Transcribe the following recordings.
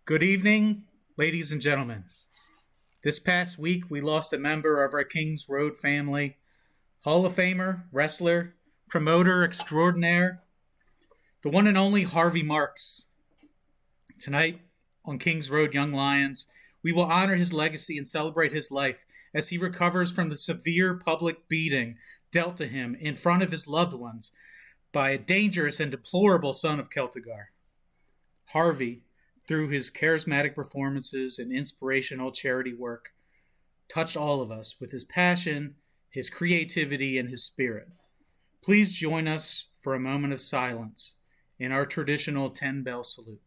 Good evening, ladies and gentlemen. This past week, we lost a member of our Kings Road family, Hall of Famer, wrestler, promoter extraordinaire, the one and only Harvey Marks. Tonight, on Kings Road Young Lions, we will honor his legacy and celebrate his life as he recovers from the severe public beating dealt to him in front of his loved ones by a dangerous and deplorable son of Celtigar. Harvey, through his charismatic performances and inspirational charity work, touched all of us with his passion, his creativity, and his spirit. Please join us for a moment of silence in our traditional 10-bell salute.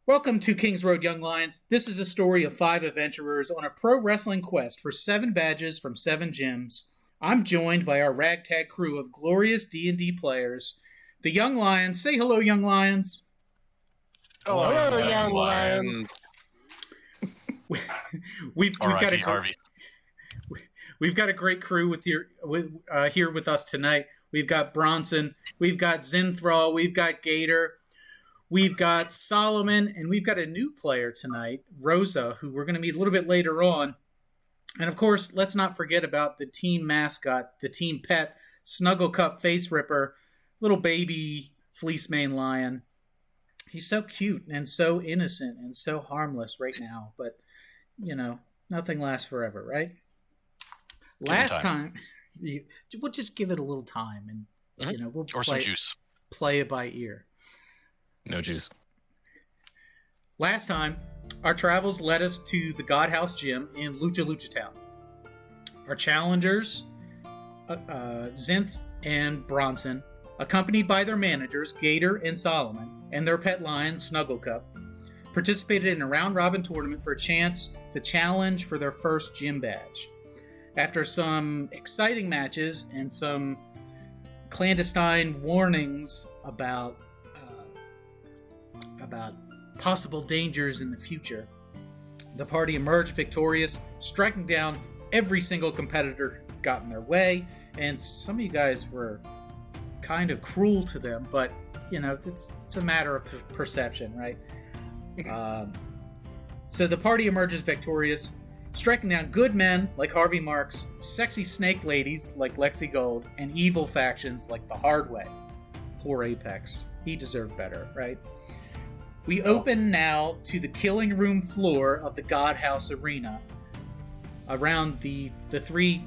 Welcome to Kings Road Young Lions. This is a story of 5 adventurers on a pro wrestling quest for 7 badges from 7 gyms. I'm joined by our ragtag crew of glorious D&D players, the Young Lions. Say hello, Young Lions. Hello, Young Lions. We've got a great crew here with us tonight. We've got Bronson, we've got Zinthral, we've got Gator. We've got Solomon, and we've got a new player tonight, Rosa, who we're going to meet a little bit later on. And, of course, let's not forget about the team mascot, the team pet, Snuggle Cup Face Ripper, little baby fleece mane lion. He's so cute and so innocent and so harmless right now. But, you know, nothing lasts forever, right? Last time we'll just give it a little time, and, you know, we'll play it by ear. No juice. Last time, our travels led us to the God House Gym in Lucha Town. Our challengers, Zinth and Bronson, accompanied by their managers, Gator and Solomon, and their pet lion, Snuggle Cup, participated in a round-robin tournament for a chance to challenge for their first gym badge. After some exciting matches and some clandestine warnings about possible dangers in the future, the party emerged victorious, striking down every single competitor who got in their way, and some of you guys were kind of cruel to them, but, you know, it's a matter of perception, right? So the party emerges victorious, striking down good men like Harvey Marks, sexy snake ladies like Lexi Gold, and evil factions like the Hard Way. Poor Apex. He deserved better, right? We open now to the killing room floor of the God House Arena around the 3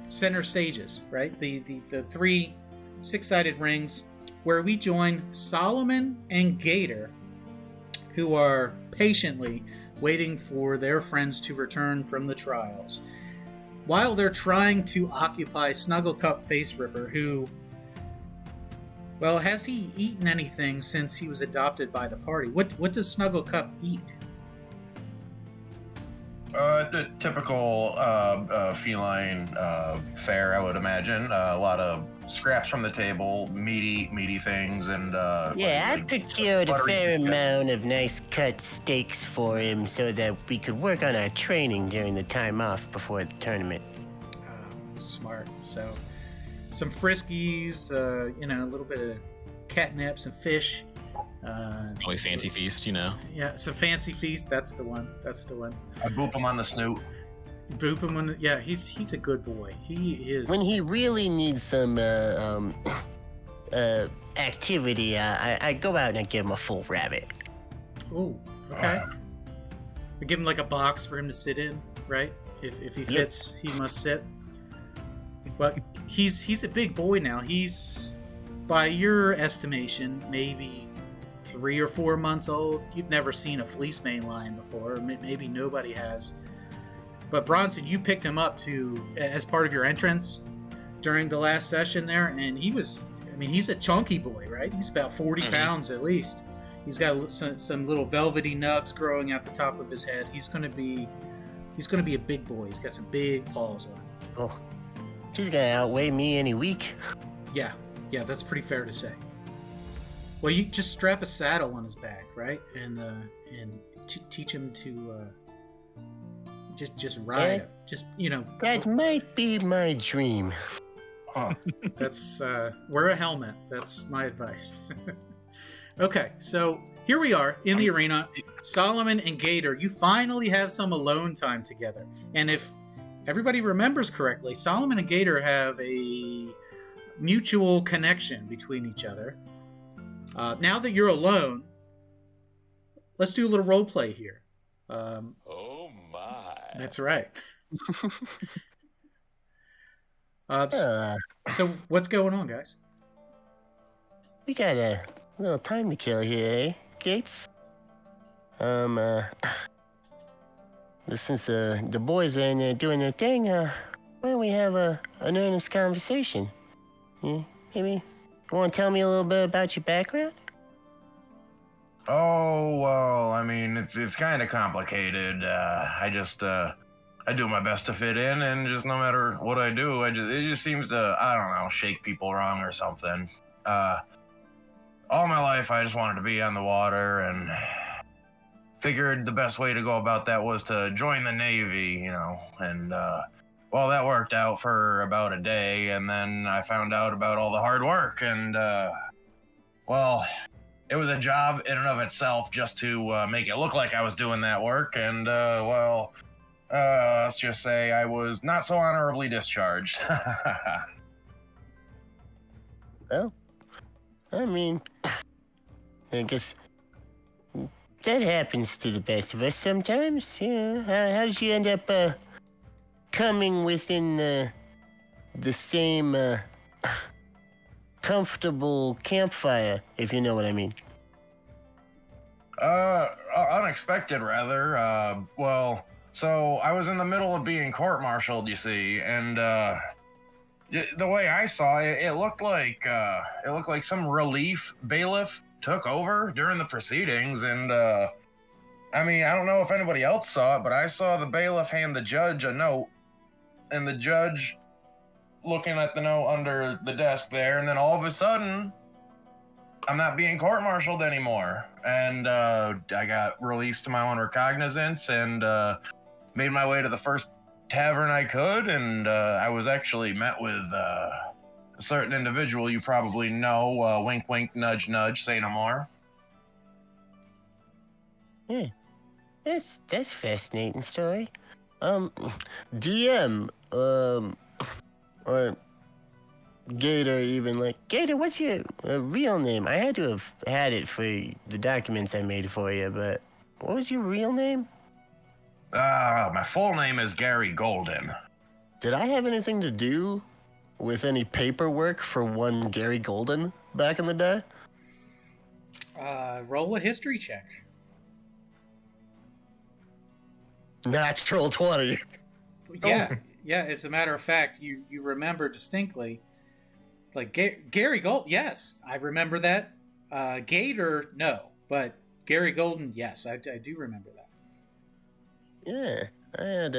center stages, right? The 3 six-sided rings where we join Solomon and Gator, who are patiently waiting for their friends to return from the trials, while they're trying to occupy Snuggle Cup Face Ripper, who... well, has he eaten anything since he was adopted by the party? What does Snuggle Cup eat? The typical feline fare, I would imagine. A lot of scraps from the table, meaty things, and I procured a fair amount of nice cut steaks for him so that we could work on our training during the time off before the tournament. Smart. So, some Friskies, a little bit of catnip, some fish. Probably Fancy Feast, you know. Yeah, some Fancy Feast. That's the one. I boop him on the snoot. Boop him on. Yeah, he's a good boy. He is. When he really needs some activity, I go out and I give him a full rabbit. Oh, okay. We give him like a box for him to sit in, right? If he fits, he must sit. But he's a big boy now. He's, by your estimation, maybe 3 or 4 months old. You've never seen a fleece mane lion before, or maybe nobody has. But Bronson, you picked him up as part of your entrance during the last session there, and he's a chunky boy, right? He's about 40 pounds at least. He's got some little velvety nubs growing out the top of his head. He's gonna be a big boy. He's got some big paws on him. Oh, he's gonna outweigh me any week. Yeah, that's pretty fair to say. Well, you just strap a saddle on his back, right, and teach him to just ride him. Just That might be my dream. Oh, that's wear a helmet. That's my advice. Okay, so here we are in the arena. Solomon and Gator, you finally have some alone time together. And if everybody remembers correctly, Solomon and Gator have a mutual connection between each other. Now that you're alone, let's do a little role play here. Oh my. That's right. So what's going on, guys? We got a little time to kill here, eh, Gates? Since the boys are in there doing their thing, why don't we have an earnest conversation? Maybe you want to tell me a little bit about your background? Oh, well, I mean, it's kind of complicated. I do my best to fit in, and just no matter what I do, it just seems to, I don't know, shake people wrong or something. All my life, I just wanted to be on the water, and figured the best way to go about that was to join the Navy, and, well, that worked out for about a day, and then I found out about all the hard work, and, well, it was a job in and of itself just to make it look like I was doing that work, and, well, let's just say I was not so honorably discharged. Well, I mean, I guess that happens to the best of us sometimes. How did you end up coming within the same comfortable campfire, if you know what I mean? Unexpected, rather. Well, so I was in the middle of being court-martialed, you see, and the way I saw it, it looked like some relief bailiff took over during the proceedings, and I mean, I don't know if anybody else saw it, but I saw the bailiff hand the judge a note, and the judge looking at the note under the desk there, and then all of a sudden, I'm not being court-martialed anymore, and I got released to my own recognizance, and made my way to the first tavern I could, and I was actually met with a certain individual you probably know, wink wink, nudge nudge, say no more. Yeah, that's fascinating story. DM, or Gator even, like, Gator, what's your real name? I had to have had it for the documents I made for you, but what was your real name? My full name is Gary Golden. Did I have anything to do with any paperwork for one Gary Golden back in the day? Roll a history check. Natural 20. Yeah, as a matter of fact, you remember distinctly. Like, Gary Golden, yes, I remember that. Gator, no. But Gary Golden, yes, I do remember that. Yeah, I had,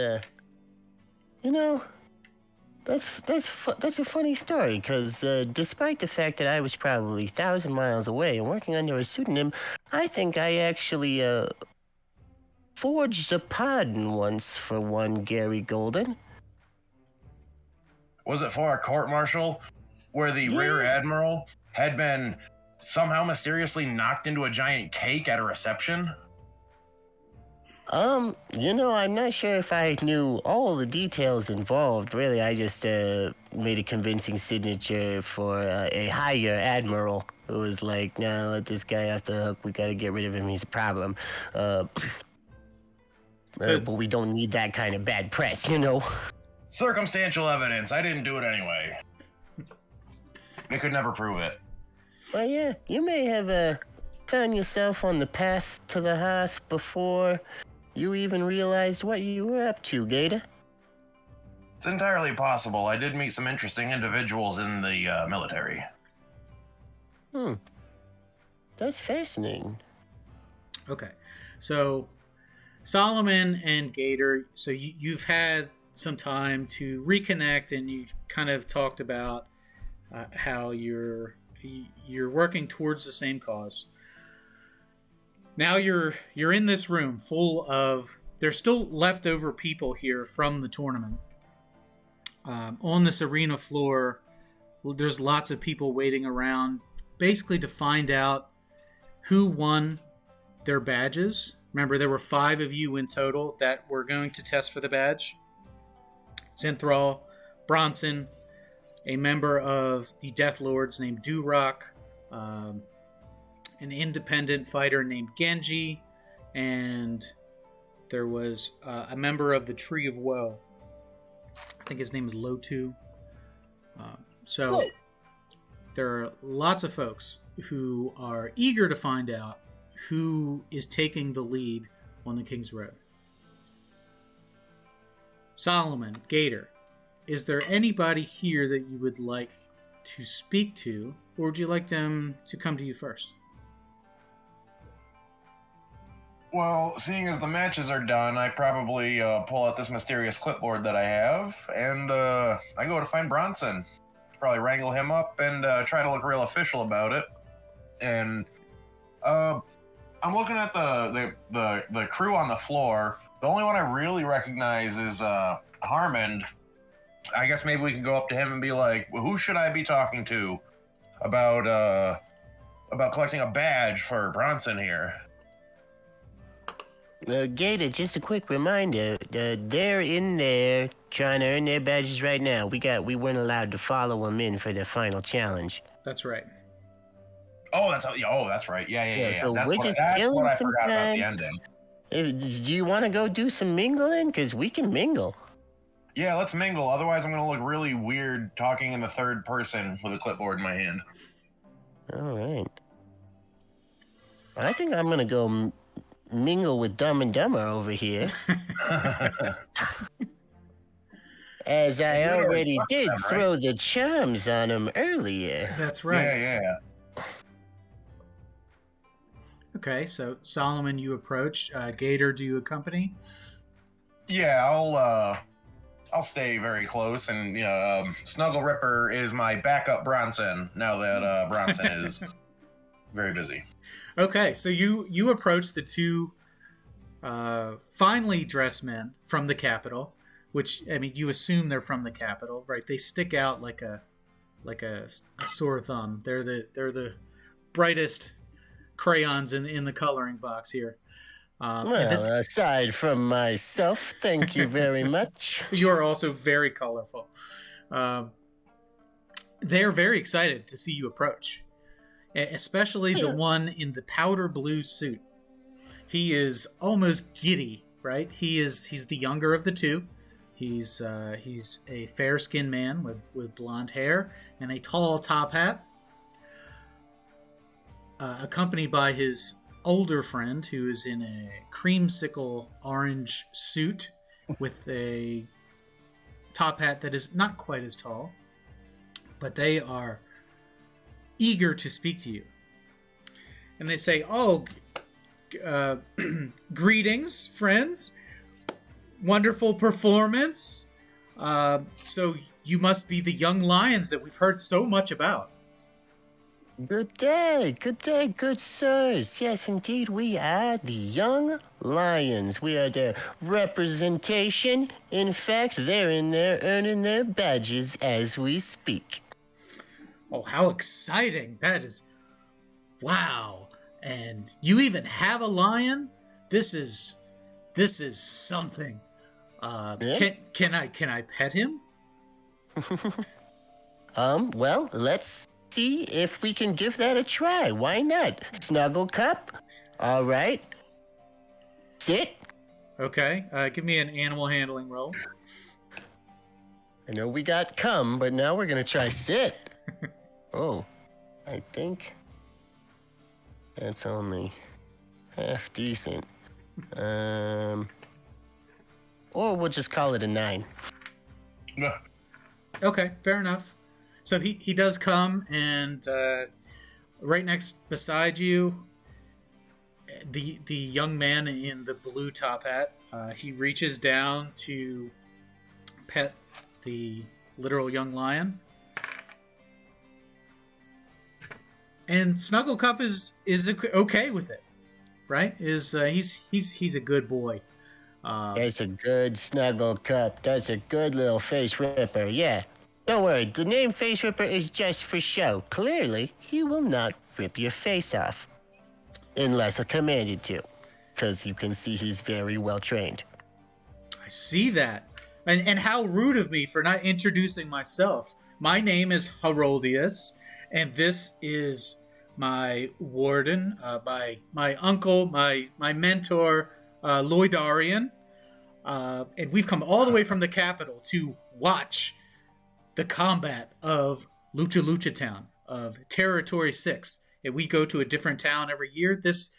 that's a funny story, because despite the fact that I was probably 1,000 miles away and working under a pseudonym, I think I actually forged a pardon once for one Gary Golden. Was it for a court-martial where the rear admiral had been somehow mysteriously knocked into a giant cake at a reception? I'm not sure if I knew all the details involved. Really, I just made a convincing signature for a higher admiral who was like, "Nah, let this guy off the hook. We gotta get rid of him. He's a problem." But we don't need that kind of bad press, Circumstantial evidence. I didn't do it anyway. They could never prove it. Well, yeah, you may have found yourself on the path to the hearth before you even realized what you were up to, Gator? It's entirely possible. I did meet some interesting individuals in the military. That's fascinating. Okay, so Solomon and Gator, so you've had some time to reconnect, and you've kind of talked about how you're working towards the same cause. Now you're in this room full of, there's still leftover people here from the tournament. On this arena floor, there's lots of people waiting around, basically to find out who won their badges. Remember, there were 5 of you in total that were going to test for the badge. Zinthral, Bronson, a member of the Death Lords named Durock, an independent fighter named Genji, and there was a member of the Tree of Woe. I think his name is Lotu. So there are lots of folks who are eager to find out who is taking the lead on the King's Road. Solomon, Gator, is there anybody here that you would like to speak to, or would you like them to come to you first? Well, seeing as the matches are done, I probably pull out this mysterious clipboard that I have, and I go to find Bronson. Probably wrangle him up and try to look real official about it. And I'm looking at the crew on the floor. The only one I really recognize is Harmond. I guess maybe we can go up to him and be like, well, who should I be talking to about collecting a badge for Bronson here? Gator, just a quick reminder, they're in there trying to earn their badges right now. We weren't allowed to follow them in for their final challenge. That's right. Oh, that's right. Yeah. So That's we're what, just that's killing what I some forgot about time. the ending. Do you want to go do some mingling? Because we can mingle. Yeah, let's mingle. Otherwise, I'm going to look really weird talking in the third person with a clipboard in my hand. All right. I think I'm going to go mingle with Dumb and Dumber over here. As I already did throw the charms on him earlier. That's right. Yeah. Okay, so Solomon, you approach. Gator, do you accompany? Yeah, I'll stay very close, and Snuggle Ripper is my backup Bronson now that Bronson is very busy. Okay, so you approach the 2 finely dressed men from the Capitol, which, I mean, you assume they're from the Capitol, right? They stick out like a sore thumb. They're the brightest crayons in the coloring box here. Aside from myself, thank you very much. You are also very colorful. They're very excited to see you approach, especially the one in the powder blue suit. He is almost giddy, right? He's the younger of the 2. He's a fair-skinned man with blonde hair and a tall top hat, accompanied by his older friend who is in a creamsicle orange suit with a top hat that is not quite as tall, but they are eager to speak to you. And they say, greetings, friends. Wonderful performance. So you must be the young lions that we've heard so much about. Good day, good sirs. Yes, indeed, we are the Young Lions. We are their representation. In fact, they're in there earning their badges as we speak. Oh, how exciting. That is... Wow. And you even have a lion? This is something. Yeah? Can I pet him? Well, let's see if we can give that a try. Why not? Snuggle cup. All right. Sit. Okay. Give me an animal handling roll. I know we got come, but now we're going to try sit. Oh, I think That's only half decent. Or we'll just call it a 9. Okay, fair enough. So he does come, and right next beside you, the young man in the blue top hat, he reaches down to pet the literal young lion. And Snugglecup is okay with it, right? He's a good boy. That's a good Snugglecup. That's a good little face ripper. Yeah. Don't worry, the name Face Ripper is just for show. Clearly, he will not rip your face off. Unless commanded to. Because you can see he's very well trained. I see that. And how rude of me for not introducing myself. My name is Herodias, and this is my warden, my uncle, my mentor, Lloydarian. And we've come all the way from the capital to watch the combat of Lucha Lucha Town, of Territory 6. And we go to a different town every year. This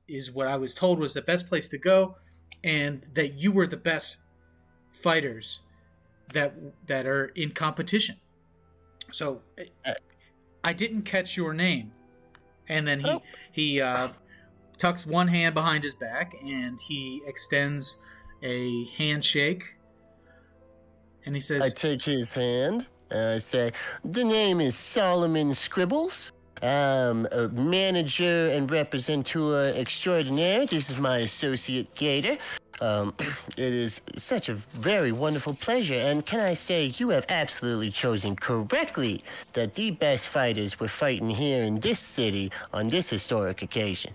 is what I was told was the best place to go, and that you were the best fighters that are in competition. So I didn't catch your name. And then he tucks one hand behind his back, and he extends a handshake. And he says, I take his hand, and I say, the name is Solomon Scribbles. I'm a manager and representative extraordinaire. This is my associate Gator. It is such a very wonderful pleasure, and can I say, you have absolutely chosen correctly that the best fighters were fighting here in this city on this historic occasion.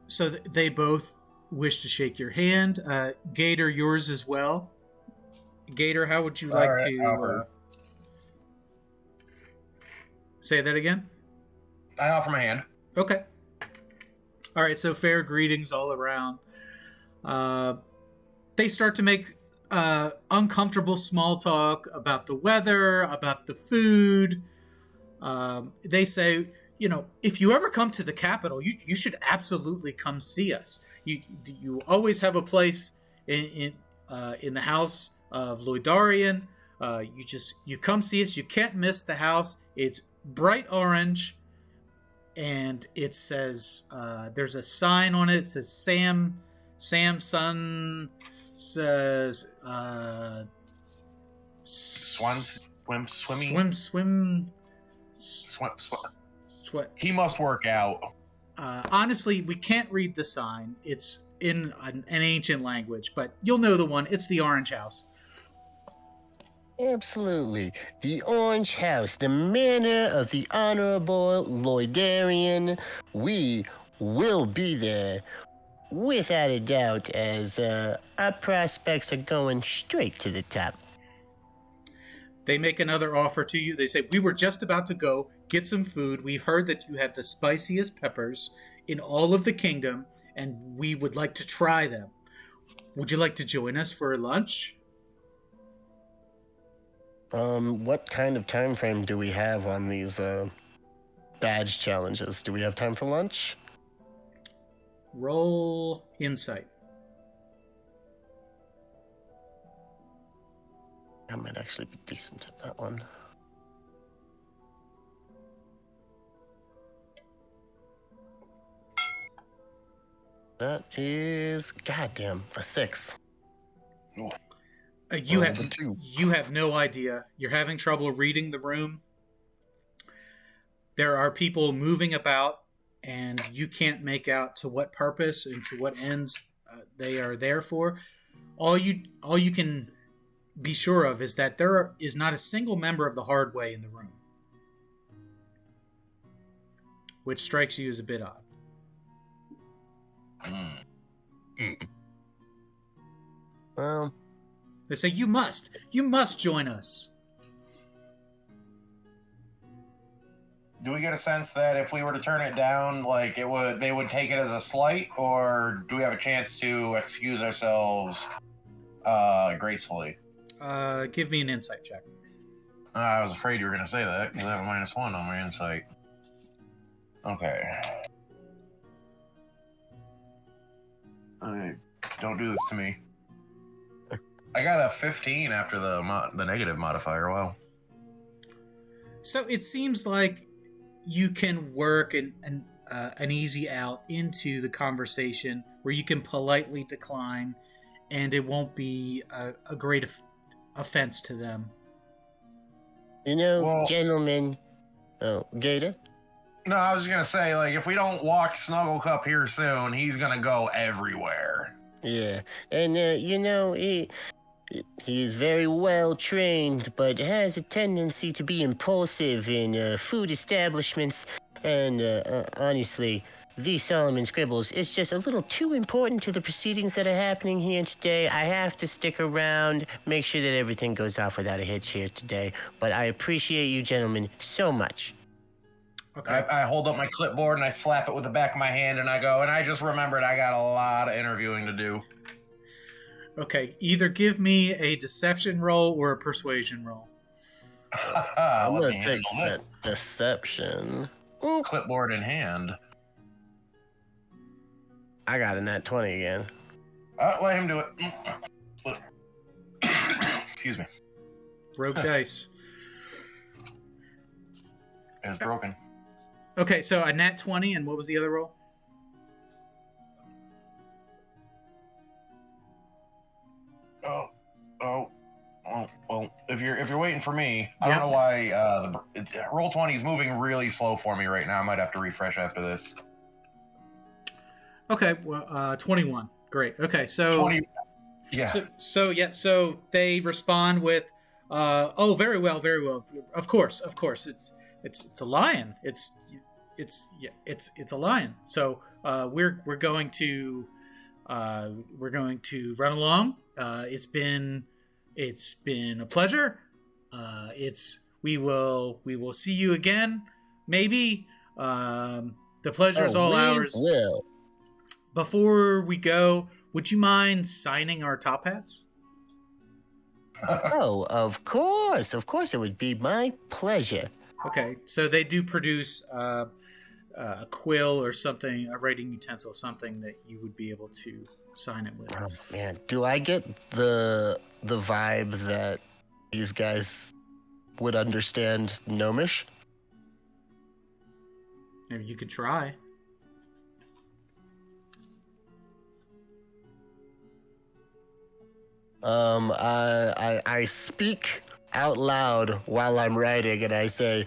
So they both wish to shake your hand. Gator, yours as well. Gator, how would you like to say that again? I offer my hand. Okay. All right, so fair greetings all around. They start to make uncomfortable small talk about the weather, about the food. They say, if you ever come to the capital, you should absolutely come see us. You always have a place in the house of Lloydarian. You come see us. You can't miss the house. It's bright orange, and it says there's a sign on it. It says Samson says swim. He must work out. Honestly, we can't read the sign. It's in an ancient language, but you'll know the one. It's the Orange House. Absolutely. The Orange House, the manor of the Honorable Lloydarian. We will be there, without a doubt, as our prospects are going straight to the top. They make another offer to you. They say, we were just about to go get some food. We've heard that you have the spiciest peppers in all of the kingdom, and we would like to try them. Would you like to join us for lunch? What kind of time frame do we have on these badge challenges? Do we have time for lunch? Roll insight. I might actually be decent at that one. That is, goddamn, a 6. You have no idea. You're having trouble reading the room. There are people moving about, and you can't make out to what purpose and to what ends they are there for. All you can be sure of is that there is not a single member of the Hard Way in the room, which strikes you as a bit odd. Well, they say you must join us. Do we get a sense that if we were to turn it down, like they would take it as a slight, or do we have a chance to excuse ourselves gracefully? Give me an insight check. I was afraid you were going to say that because I have a -1 on my insight. Okay. Don't do this to me. I got a 15 after the negative modifier. Wow. So it seems like you can work an easy out into the conversation where you can politely decline, and it won't be a great offense to them. You know, gentlemen. Oh, Gator? No, I was gonna say, like, if we don't walk Snugglecup here soon, he's gonna go everywhere. Yeah, and you know, he is very well trained, but has a tendency to be impulsive in food establishments. And honestly, the Solomon Scribbles is just a little too important to the proceedings that are happening here today. I have to stick around, make sure that everything goes off without a hitch here today. But I appreciate you gentlemen so much. Okay. I hold up my clipboard and I slap it with the back of my hand and I go, and I just remembered I got a lot of interviewing to do. Okay, either give me a deception roll or a persuasion roll. I'm going to take that deception. Ooh. Clipboard in hand. I got a nat 20 again. Let him do it. Excuse me. Broke dice. It's broken. Okay, so a nat 20, and what was the other roll? Well, if you're waiting for me, I don't know why roll 20 is moving really slow for me right now. I might have to refresh after this. Okay, well, 21. Great. Okay, so 20, yeah. So they respond with, "Oh, very well, very well. Of course. It's a lion. It's a lion. So we're going to run along. It's been a pleasure. We will see you again. Maybe. The pleasure is all ours. Will. Before we go, would you mind signing our top hats? Oh, of course. Of course, it would be my pleasure. Okay, so they do produce a quill or something, a writing utensil, something that you would be able to sign it with. Oh, man, do I get the vibe that these guys would understand Gnomish? Maybe you could try. I speak out loud while I'm writing, and I say,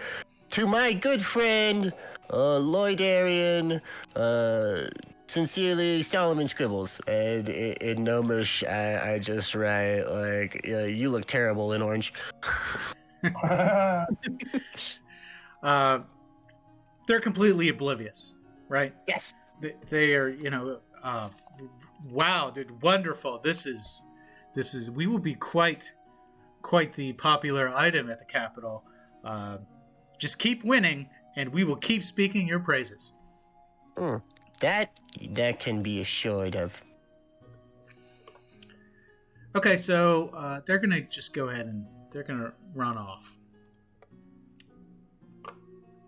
"To my good friend, Lloyd Arian, sincerely, Solomon Scribbles." And in Gnomish, I just write, like, "You look terrible in orange." They're completely oblivious, right? Yes. They are, wow, dude, wonderful. This is, we will be quite the popular item at the Capitol. Just keep winning, and we will keep speaking your praises. That can be assured of. Okay, so they're gonna just go ahead and they're gonna run off.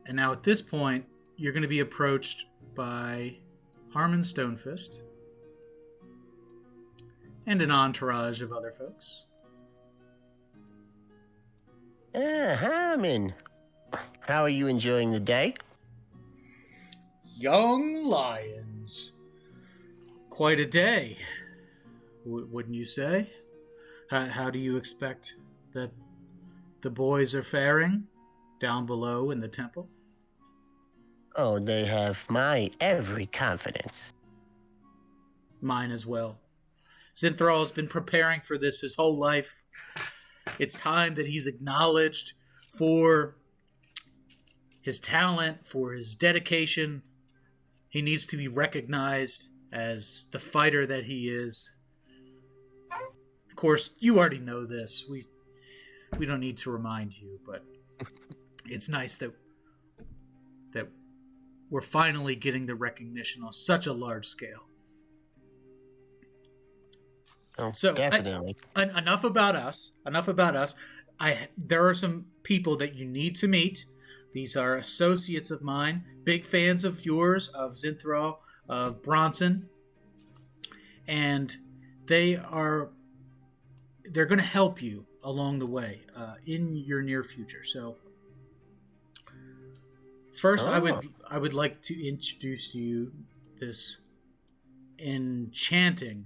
And now at this point, you're gonna be approached by Harmon Stonefist and an entourage of other folks. Harmon, how are you enjoying the day? Young lions. Quite a day, wouldn't you say? How do you expect that the boys are faring down below in the temple? Oh, they have my every confidence. Mine as well. Zinthral has been preparing for this his whole life. It's time that he's acknowledged for his talent, for his dedication. He needs to be recognized as the fighter that he is. Of course, you already know this. We don't need to remind you, but it's nice that we're finally getting the recognition on such a large scale. Oh, so definitely. Enough about us. There are some people that you need to meet. These are associates of mine, big fans of yours, of Zinthral, of Bronson, and they're going to help you along the way in your near future. So first, I would like to introduce to you this enchanting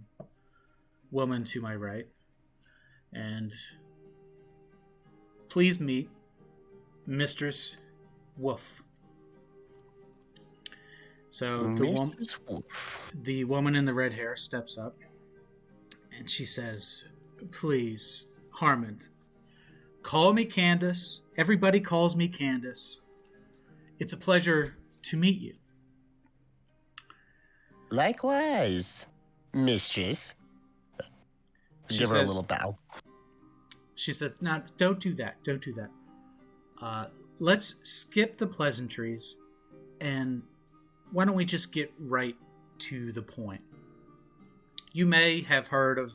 woman to my right, and please meet Mistress Wolf. So the woman in the red hair steps up, and she says, "Please, Harmond, call me Candace. Everybody calls me Candace. It's a pleasure to meet you." Likewise, mistress. Give her a little bow. She says, "No, don't do that. Don't do that. Let's skip the pleasantries, and why don't we just get right to the point? You may have heard of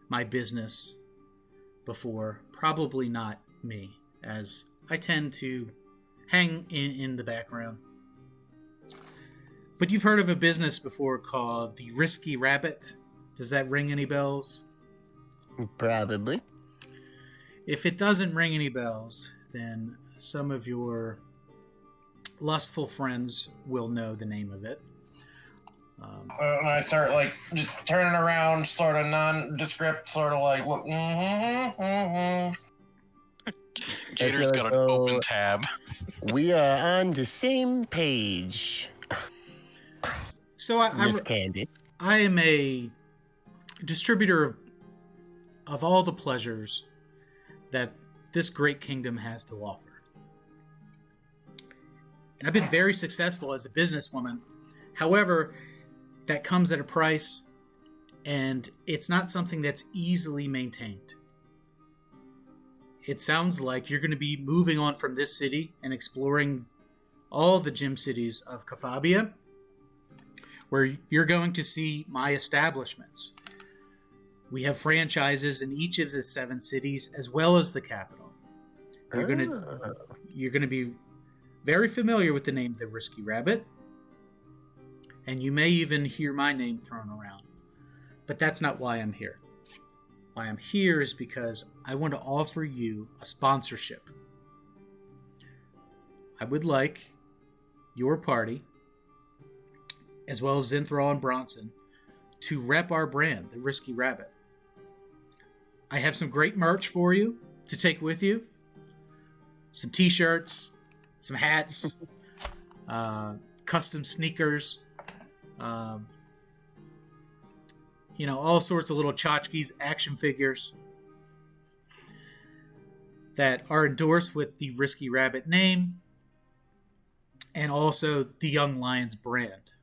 my business before, probably not me, as I tend to hang in the background. But you've heard of a business before called the Risky Rabbit. Does that ring any bells?" Probably. If it doesn't ring any bells, then some of your lustful friends will know the name of it. And I start like just turning around, sort of nondescript, sort of like what? Gator's got an open tab. We are on the same page. So Miss Candace. I am a distributor of all the pleasures that this great kingdom has to offer. And I've been very successful as a businesswoman. However, that comes at a price, and it's not something that's easily maintained. It sounds like you're going to be moving on from this city and exploring all the gym cities of Kafabia, where you're going to see my establishments. We have franchises in each of the 7 cities, as well as the capital. You're going to be very familiar with the name The Risky Rabbit, and you may even hear my name thrown around. But that's not why I'm here. Why I'm here is because I want to offer you a sponsorship. I would like your party, as well as Zinthral and Bronson, to rep our brand, The Risky Rabbit. I have some great merch for you to take with you. Some t-shirts, some hats, custom sneakers, all sorts of little tchotchkes, action figures that are endorsed with the Risky Rabbit name and also the Young Lions brand.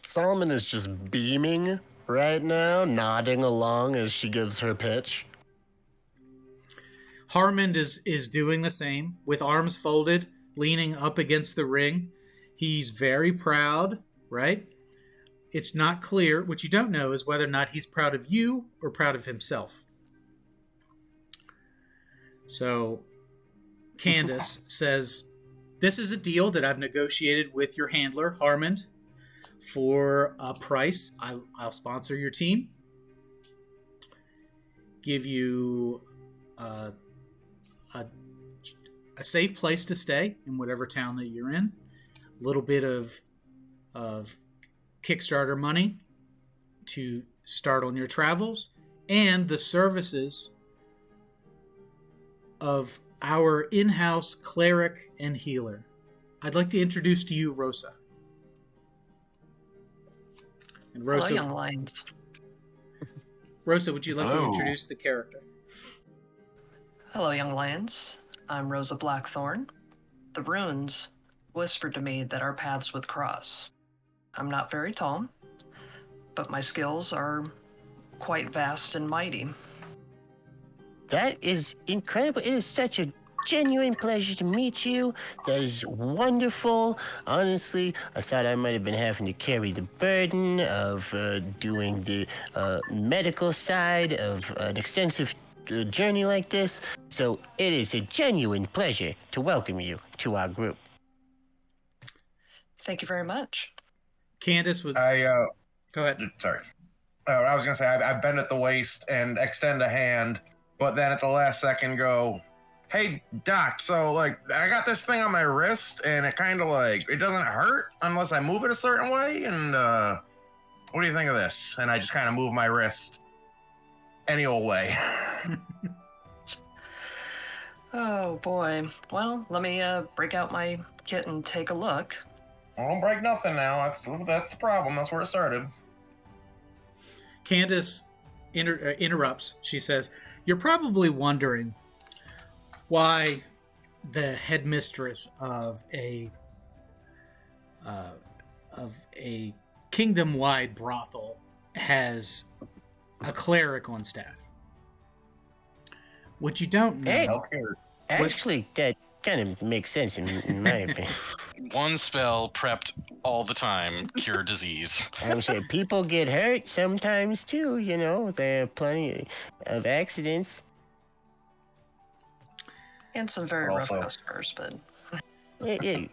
Solomon is just beaming right now, nodding along as she gives her pitch. Harmond is doing the same, with arms folded, leaning up against the ring. He's very proud, right? It's not clear. What you don't know is whether or not he's proud of you or proud of himself. So Candace says, "This is a deal that I've negotiated with your handler, Harmond, for a price. I'll sponsor your team, give you a safe place to stay in whatever town that you're in, a little bit of Kickstarter money to start on your travels, and the services of our in-house cleric and healer. I'd like to introduce to you Rosa." And Rosa, hello, young lions. Rosa, would you like to introduce the character? Hello, young lions. I'm Rosa Blackthorn. The runes whispered to me that our paths would cross. I'm not very tall, but my skills are quite vast and mighty. That is incredible. It is such a genuine pleasure to meet you. That is wonderful. Honestly, I thought I might have been having to carry the burden of doing the medical side of an extensive a journey like this, so it is a genuine pleasure to welcome you to our group. Thank you very much. Candace would... Go ahead. Sorry. I was going to say, I bend at the waist and extend a hand, but then at the last second go, hey, Doc, so, like, I got this thing on my wrist, and it kind of, like, it doesn't hurt unless I move it a certain way, and, what do you think of this? And I just kind of move my wrist any old way. Oh, boy. Well, let me break out my kit and take a look. I don't break nothing now. That's the problem. That's where it started. Candace interrupts. She says, "You're probably wondering why the headmistress of a kingdom-wide brothel has a cleric on staff. What you don't know..." Hey, actually, that kind of makes sense in my opinion. One spell prepped all the time, cure disease. I'm sure people get hurt sometimes too, you know. There are plenty of accidents. And some very rough Also- customers, but... Yeah,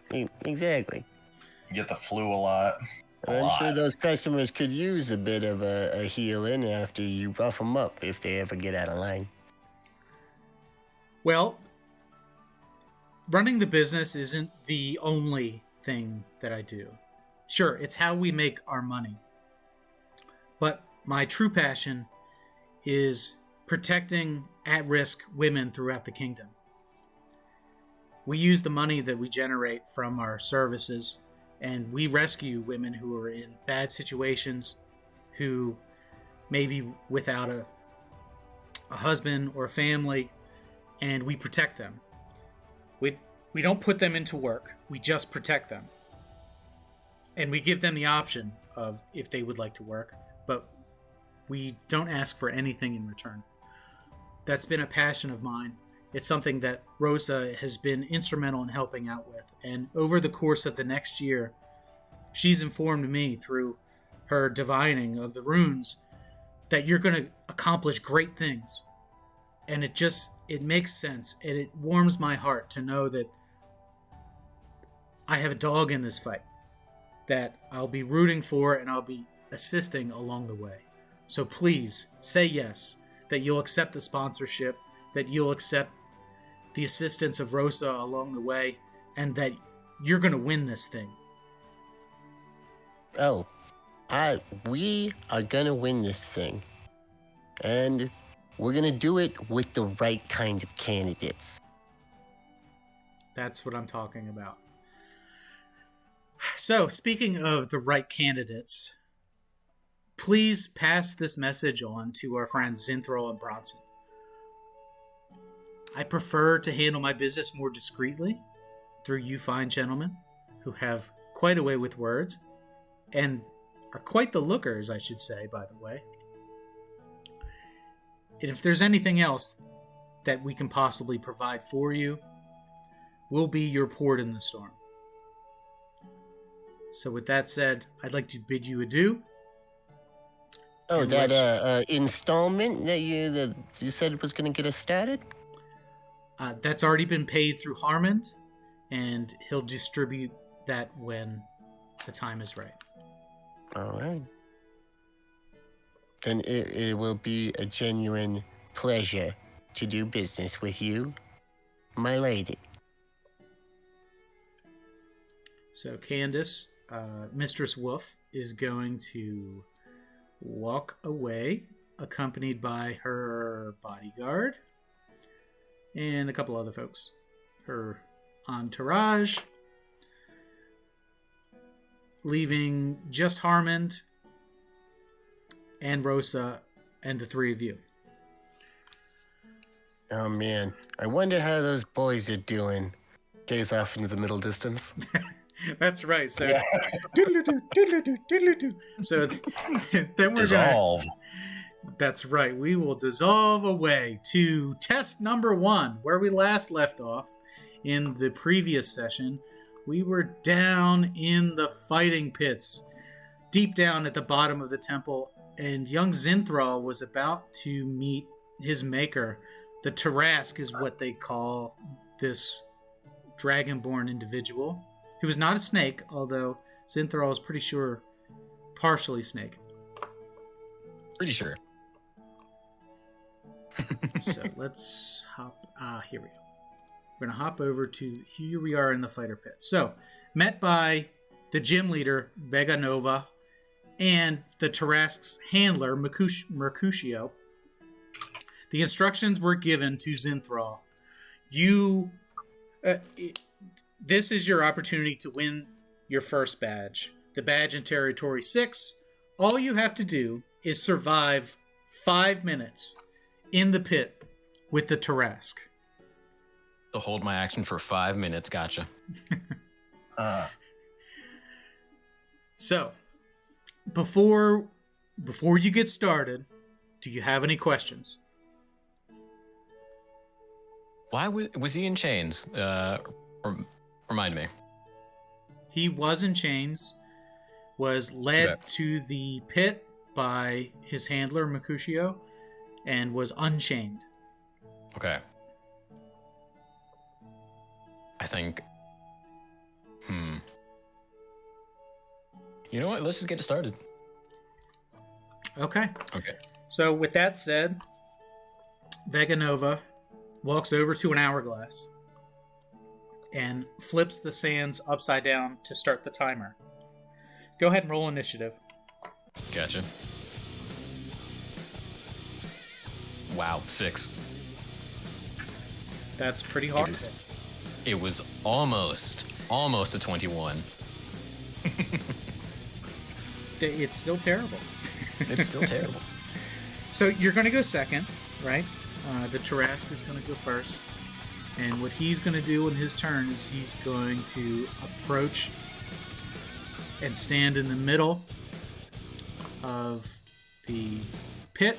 exactly. You get the flu a lot. I'm sure those customers could use a bit of a healing after you rough them up if they ever get out of line. Well, running the business isn't the only thing that I do. Sure, it's how we make our money. But my true passion is protecting at-risk women throughout the kingdom. We use the money that we generate from our services, and we rescue women who are in bad situations, who may be without a husband or a family, and we protect them. We don't put them into work. We just protect them. And we give them the option of if they would like to work, but we don't ask for anything in return. That's been a passion of mine. It's something that Rosa has been instrumental in helping out with. And over the course of the next year, she's informed me through her divining of the runes that you're going to accomplish great things. And it makes sense. And it warms my heart to know that I have a dog in this fight that I'll be rooting for and I'll be assisting along the way. So please say yes, that you'll accept the sponsorship, that you'll accept the assistance of Rosa along the way, and that you're going to win this thing. Oh, we are going to win this thing. And we're going to do it with the right kind of candidates. That's what I'm talking about. So, speaking of the right candidates, please pass this message on to our friends Zinthral and Bronson. I prefer to handle my business more discreetly through you fine gentlemen who have quite a way with words and are quite the lookers, I should say, by the way. And if there's anything else that we can possibly provide for you, we'll be your port in the storm. So with that said, I'd like to bid you adieu. Oh, And that installment that you said was going to get us started? That's already been paid through Harmond, and he'll distribute that when the time is right. All right. Then it will be a genuine pleasure to do business with you, my lady. So Candace, Mistress Wolf, is going to walk away, accompanied by her bodyguard and a couple other folks. Her entourage, leaving just Harmond and Rosa and the three of you. Oh, man. I wonder how those boys are doing. Gaze off into the middle distance. That's right. So, Yeah. doodle-doo, doodle-doo, doodle-doo. So then we're Dissolve. That's right. We will dissolve away to test number 1, where we last left off in the previous session. We were down in the fighting pits, deep down at the bottom of the temple, and young Zinthral was about to meet his maker. The Tarask is what they call this dragonborn individual. He was not a snake, although Zinthral is pretty sure partially snake. Pretty sure. So let's hop. Here we go. We're going to hop over to. Here we are in the fighter pit. So, met by the gym leader, Vega Nova, and the Tarask's handler, Mercutio. The instructions were given to Zinthral. This is your opportunity to win your first badge. The badge in Territory 6. All you have to do is survive 5 minutes in the pit with the Tarask. To hold my action for 5 minutes. Gotcha. So, before you get started, do you have any questions? Why was he in chains? Remind me. He was in chains, was led to the pit by his handler, Mercutio, and was unchained. Okay. I think... You know what? Let's just get it started. Okay. Okay. So with that said, Vega Nova walks over to an hourglass and flips the sands upside down to start the timer. Go ahead and roll initiative. Gotcha. Wow, 6. That's pretty hard. It was almost a 21. It's still terrible. It's still terrible. So you're going to go second, right? The Tarask is going to go first. And what he's going to do in his turn is he's going to approach and stand in the middle of the pit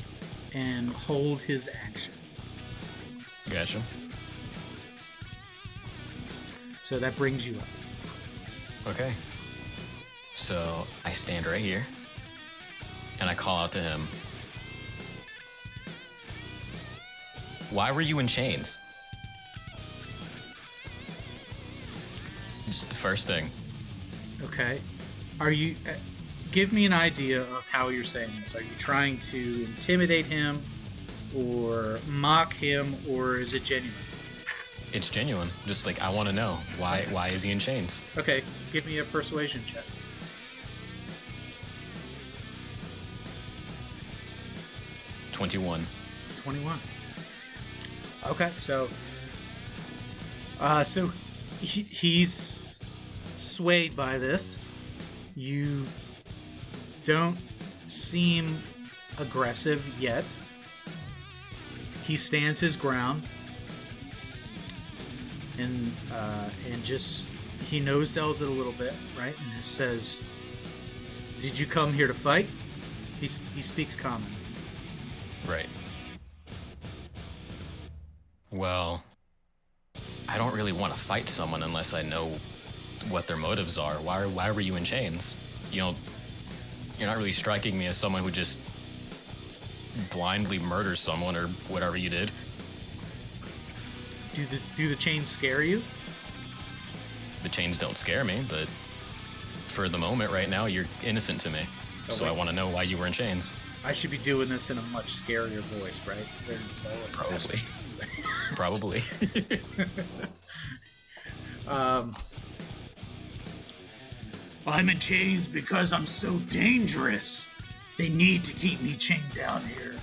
and hold his action. Gotcha. So that brings you up. Okay. So I stand right here and I call out to him. Why were you in chains? Just the first thing. Okay. Are you... give me an idea of how you're saying this. Are you trying to intimidate him or mock him, or is it genuine? It's genuine. Just like, I want to know. Why is he in chains? Okay. Give me a persuasion check. 21. 21. Okay, so he's swayed by this. You don't seem aggressive yet. He stands his ground, and just he no-sells it a little bit, right? And says, "Did you come here to fight?" He speaks common. Right. Well, I don't really want to fight someone unless I know what their motives are. Why were you in chains? You're not really striking me as someone who just blindly murders someone or whatever you did. Do the chains scare you? The chains don't scare me, but for the moment right now, you're innocent to me. Okay. So I want to know why you were in chains. I should be doing this in a much scarier voice, right? They're lower. Probably. Probably. I'm in chains because I'm so dangerous. They need to keep me chained down here,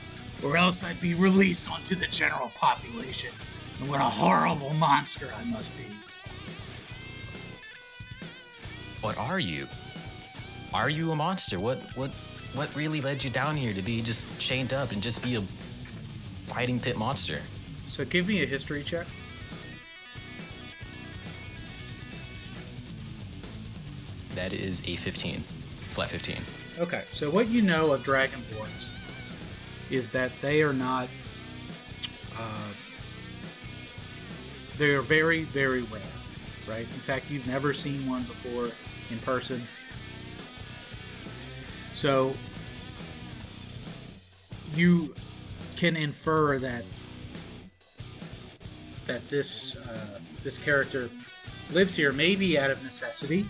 or else I'd be released onto the general population. And what a horrible monster I must be. What are you? Are you a monster? What really led you down here to be just chained up and just be a fighting pit monster? So give me a history check. That is a 15. Flat 15. Okay, so what you know of Dragonborns is that they are not... they are very, very rare, right? In fact, you've never seen one before in person. So you can infer that this character lives here, maybe out of necessity,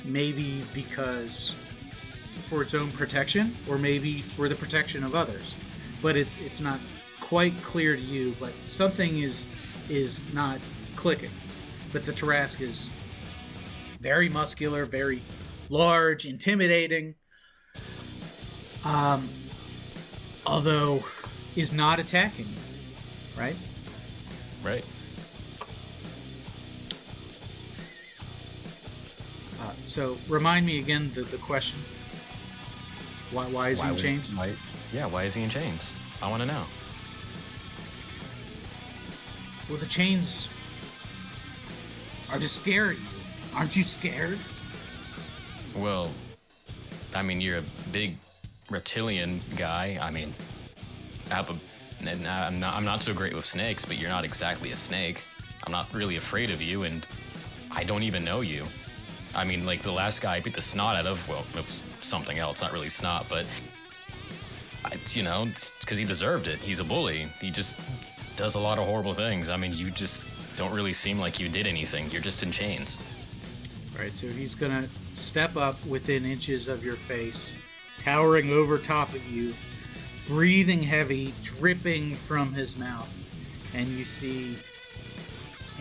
maybe because for its own protection, or maybe for the protection of others. But it's not quite clear to you. But something is not clicking. But the Tarrasque is very muscular, very large, intimidating. Although is not attacking, right? Right. So remind me again the question. Why is he in chains? Why is he in chains? I want to know. Well, the chains are to scare you. Aren't you scared? Well, I mean, you're a big reptilian guy. I mean, I'm not so great with snakes, but you're not exactly a snake. I'm not really afraid of you, and I don't even know you. I mean, like, the last guy I beat the snot out of, well, it was something else, not really snot, but, because he deserved it. He's a bully. He just does a lot of horrible things. I mean, you just don't really seem like you did anything. You're just in chains. All right, so he's going to step up within inches of your face, towering over top of you, breathing heavy, dripping from his mouth, and you see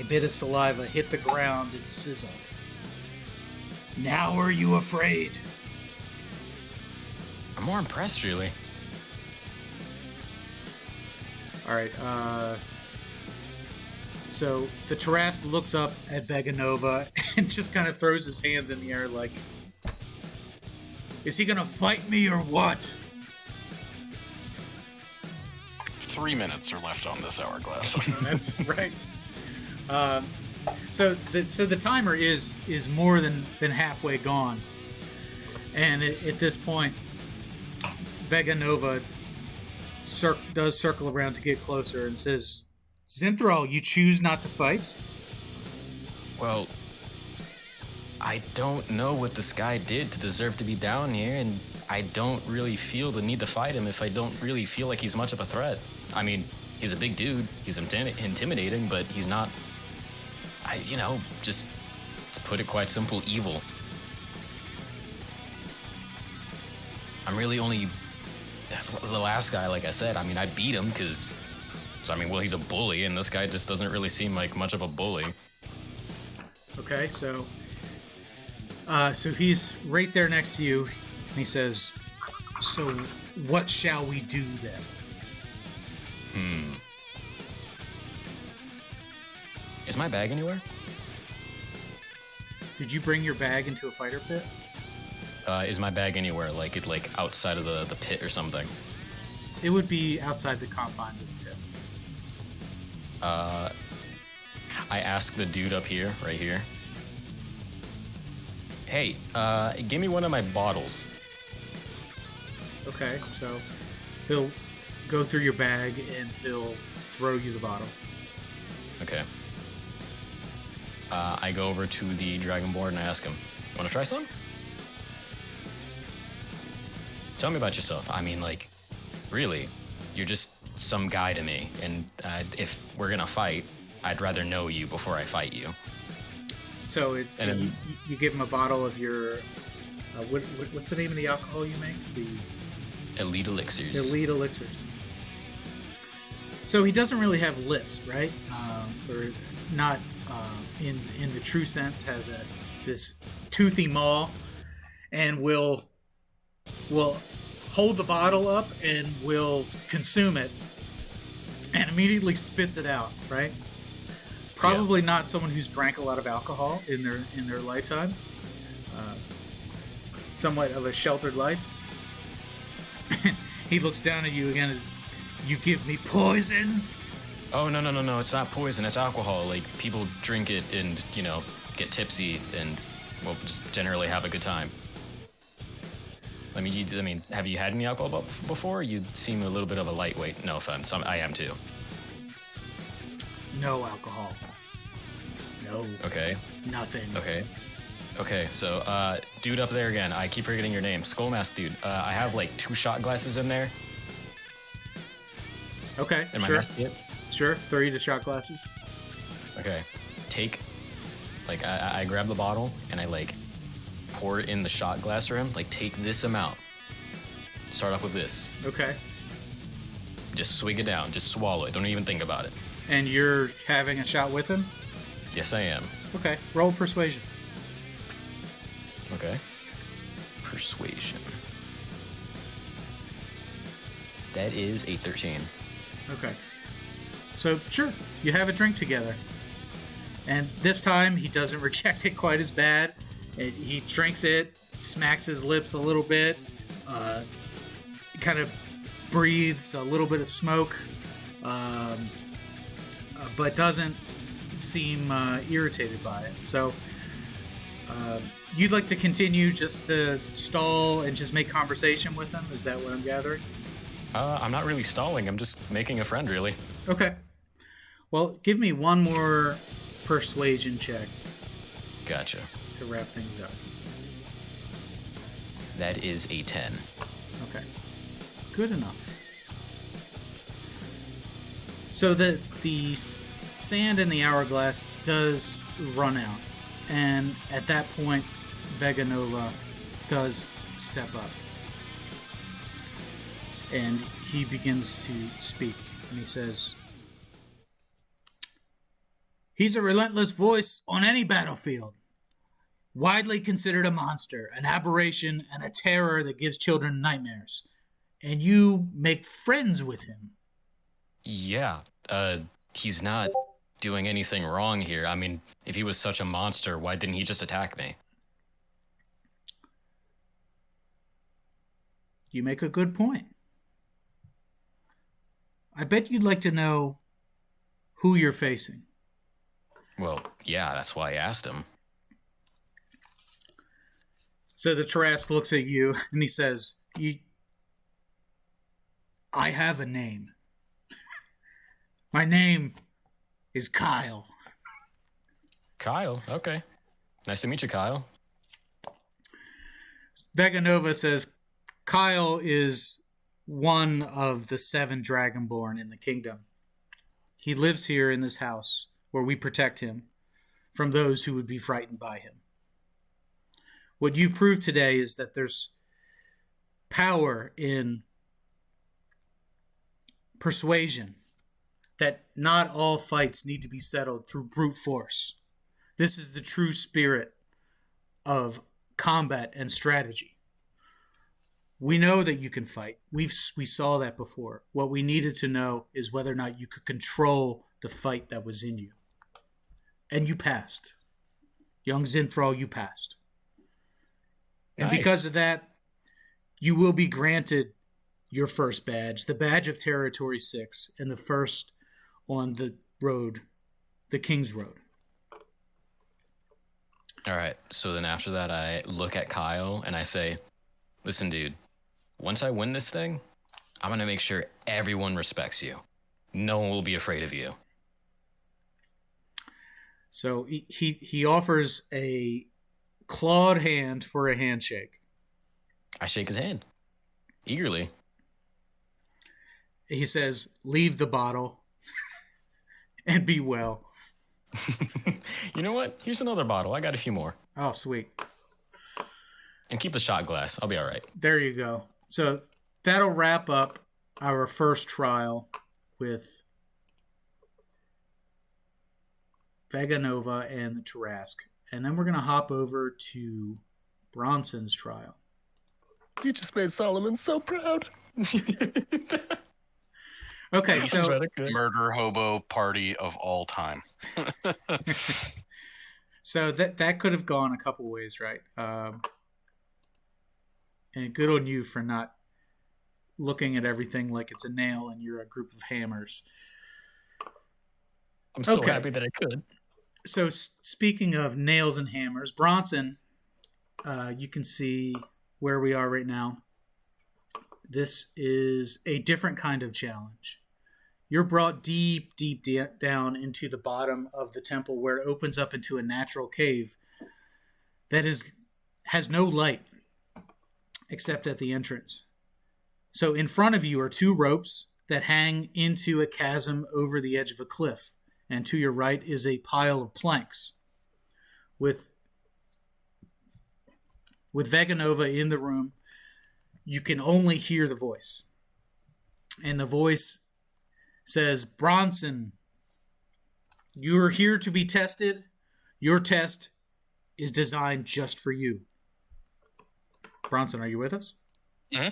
a bit of saliva hit the ground and sizzle. Now are you afraid? I'm more impressed, really. All right, so the Tarrasque looks up at Veganova and just kind of throws his hands in the air like, is he gonna fight me or what? 3 minutes are left on this hourglass. That's right. So the timer is more than halfway gone, and at this point, Veganova does circle around to get closer and says, "Zinthral, you choose not to fight?" Well, I don't know what this guy did to deserve to be down here, and I don't really feel the need to fight him if I don't really feel like he's much of a threat. I mean, he's a big dude, he's intimidating, but he's not, just to put it quite simple, evil. I'm really only the last guy, like I said. I mean, I beat him because, he's a bully, and this guy just doesn't really seem like much of a bully. Okay, so he's right there next to you, and he says, "So what shall we do then?" Is my bag anywhere? Did you bring your bag into a fighter pit? Is my bag anywhere? Like outside of the pit or something? It would be outside the confines of the pit. I asked the dude up here, right here. Hey, give me one of my bottles. Okay, so he'll go through your bag and he'll throw you the bottle. Okay. I go over to the Dragonborn and I ask him, "You want to try some? Tell me about yourself. I mean, like, really, you're just some guy to me, and if we're gonna fight, I'd rather know you before I fight you." So you give him a bottle of your what's the name of the alcohol you make? The Elite Elixirs. Elite Elixirs. So he doesn't really have lips, right? Or not in the true sense. Has this toothy maw, and will hold the bottle up and will consume it, and immediately spits it out. Right? Probably not someone who's drank a lot of alcohol in their lifetime. Somewhat of a sheltered life. He looks down at you again as, "You give me poison?" Oh, no, it's not poison, it's alcohol. Like, people drink it and, get tipsy and, well, just generally have a good time. I mean, have you had any alcohol before? You seem a little bit of a lightweight. No offense, I am too. No alcohol. No. Okay. Nothing. Okay, so, dude up there again, I keep forgetting your name. Skull Mask dude. I have, like, 2 shot glasses in there. Okay, in my sure. mess kit. Sure. Throw you to shot glasses. Okay. I grab the bottle and I pour it in the shot glass for him. Take this amount. Start off with this. Okay. Just swig it down. Just swallow it. Don't even think about it. And you're having a shot with him? Yes, I am. Okay. Roll persuasion. Okay. Persuasion. That is a 13. Okay. So, sure, you have a drink together. And this time, he doesn't reject it quite as bad. He drinks it, smacks his lips a little bit, kind of breathes a little bit of smoke, but doesn't seem irritated by it. So, you'd like to continue just to stall and just make conversation with him? Is that what I'm gathering? I'm not really stalling. I'm just making a friend, really. Okay. Well, give me one more persuasion check Gotcha. to wrap things up. That is a 10. Okay. Good enough. So the sand in the hourglass does run out. And at that point, Vega Nova does step up. And he begins to speak. And he says, "He's a relentless voice on any battlefield. Widely considered a monster, an aberration, and a terror that gives children nightmares. And you make friends with him." Yeah. He's not doing anything wrong here. I mean, if he was such a monster, why didn't he just attack me? You make a good point. I bet you'd like to know who you're facing. Well, yeah, that's why I asked him. So the Tarrasque looks at you and he says, I have a name. My name is Kyle. Kyle? Okay. Nice to meet you, Kyle. Vega Nova says, Kyle is one of the 7 Dragonborn in the kingdom. He lives here in this house where we protect him from those who would be frightened by him. What you proved today is that there's power in persuasion, that not all fights need to be settled through brute force. This is the true spirit of combat and strategy. We know that you can fight. We saw that before. What we needed to know is whether or not you could control the fight that was in you. And you passed. Young Zinthral, you passed. And Nice. because of that, you will be granted your first badge, the badge of Territory 6, and the first on the road, the King's Road. All right. So then after that, I look at Kyle and I say, listen, dude, once I win this thing, I'm going to make sure everyone respects you. No one will be afraid of you. So he offers a clawed hand for a handshake. I shake his hand eagerly. He says, leave the bottle and be well. You know what? Here's another bottle. I got a few more. Oh, sweet. And keep the shot glass. I'll be all right. There you go. So that'll wrap up our first trial with Vega Nova and the Tarrasque. And then we're going to hop over to Bronson's trial. You just made Solomon so proud. Okay, so Murder hobo party of all time. so that could have gone a couple ways, right? And good on you for not looking at everything like it's a nail and you're a group of hammers. I'm so Okay. happy that I could. So speaking of nails and hammers, Bronson, you can see where we are right now. This is a different kind of challenge. You're brought deep down into the bottom of the temple where it opens up into a natural cave that has no light except at the entrance. So in front of you are 2 ropes that hang into a chasm over the edge of a cliff. And to your right is a pile of planks. With Veganova in the room, you can only hear the voice. And the voice says, Bronson, you are here to be tested. Your test is designed just for you. Bronson, are you with us? Mm-hmm.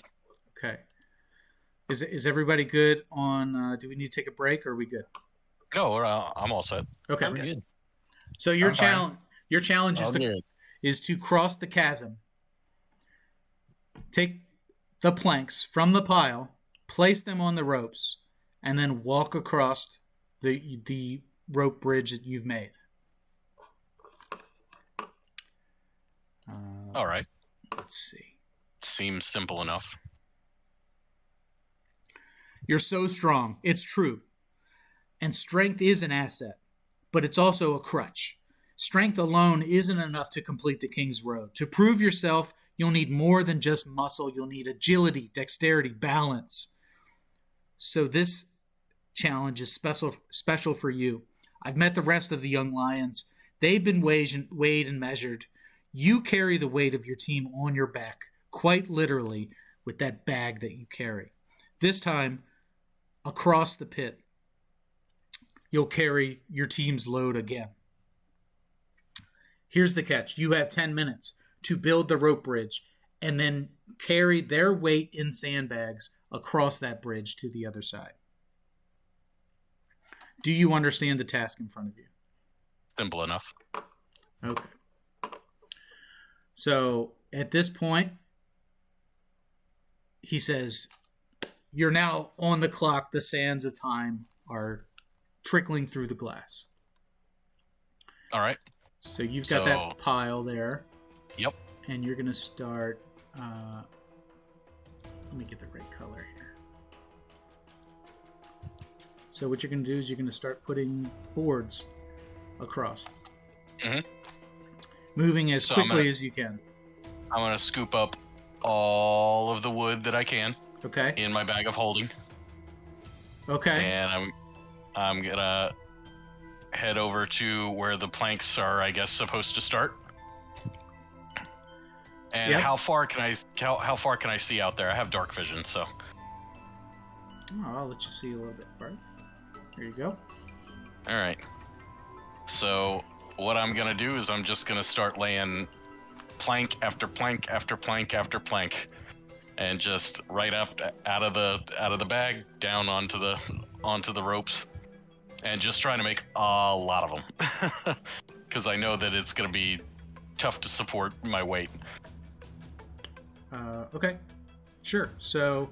Okay. Is everybody good on, do we need to take a break or are we good? No, I'm all set. Okay. We're good. So your challenge Good. is to cross the chasm. Take the planks from the pile, place them on the ropes, and then walk across the rope bridge that you've made. All right. Let's see. Seems simple enough. You're so strong. It's true. And strength is an asset, but it's also a crutch. Strength alone isn't enough to complete the King's Road. To prove yourself, you'll need more than just muscle. You'll need agility, dexterity, balance. So this challenge is special for you. I've met the rest of the young lions. They've been weighed and measured. You carry the weight of your team on your back, quite literally, with that bag that you carry. This time, across the pit, you'll carry your team's load again. Here's the catch. You have 10 minutes to build the rope bridge and then carry their weight in sandbags across that bridge to the other side. Do you understand the task in front of you? Simple enough. Okay. So at this point, he says, you're now on the clock. The sands of time are trickling through the glass. All right. So you've got that pile there. Yep. And you're going to start... let me get the right color here. So what you're going to do is you're going to start putting boards across. Mm-hmm. Moving as quickly as you can. I'm going to scoop up all of the wood that I can. Okay. In my bag of holding. Okay. And I'm going to head over to where the planks are, I guess, supposed to start. And Yep. how far can I see out there? I have dark vision, so. Oh, I'll let you see a little bit farther. There you go. All right. So what I'm gonna do is I'm just gonna start laying plank after plank after plank after plank, and just right up out of the bag down onto the ropes, and just trying to make a lot of them, because I know that it's gonna be tough to support my weight. Okay, sure. So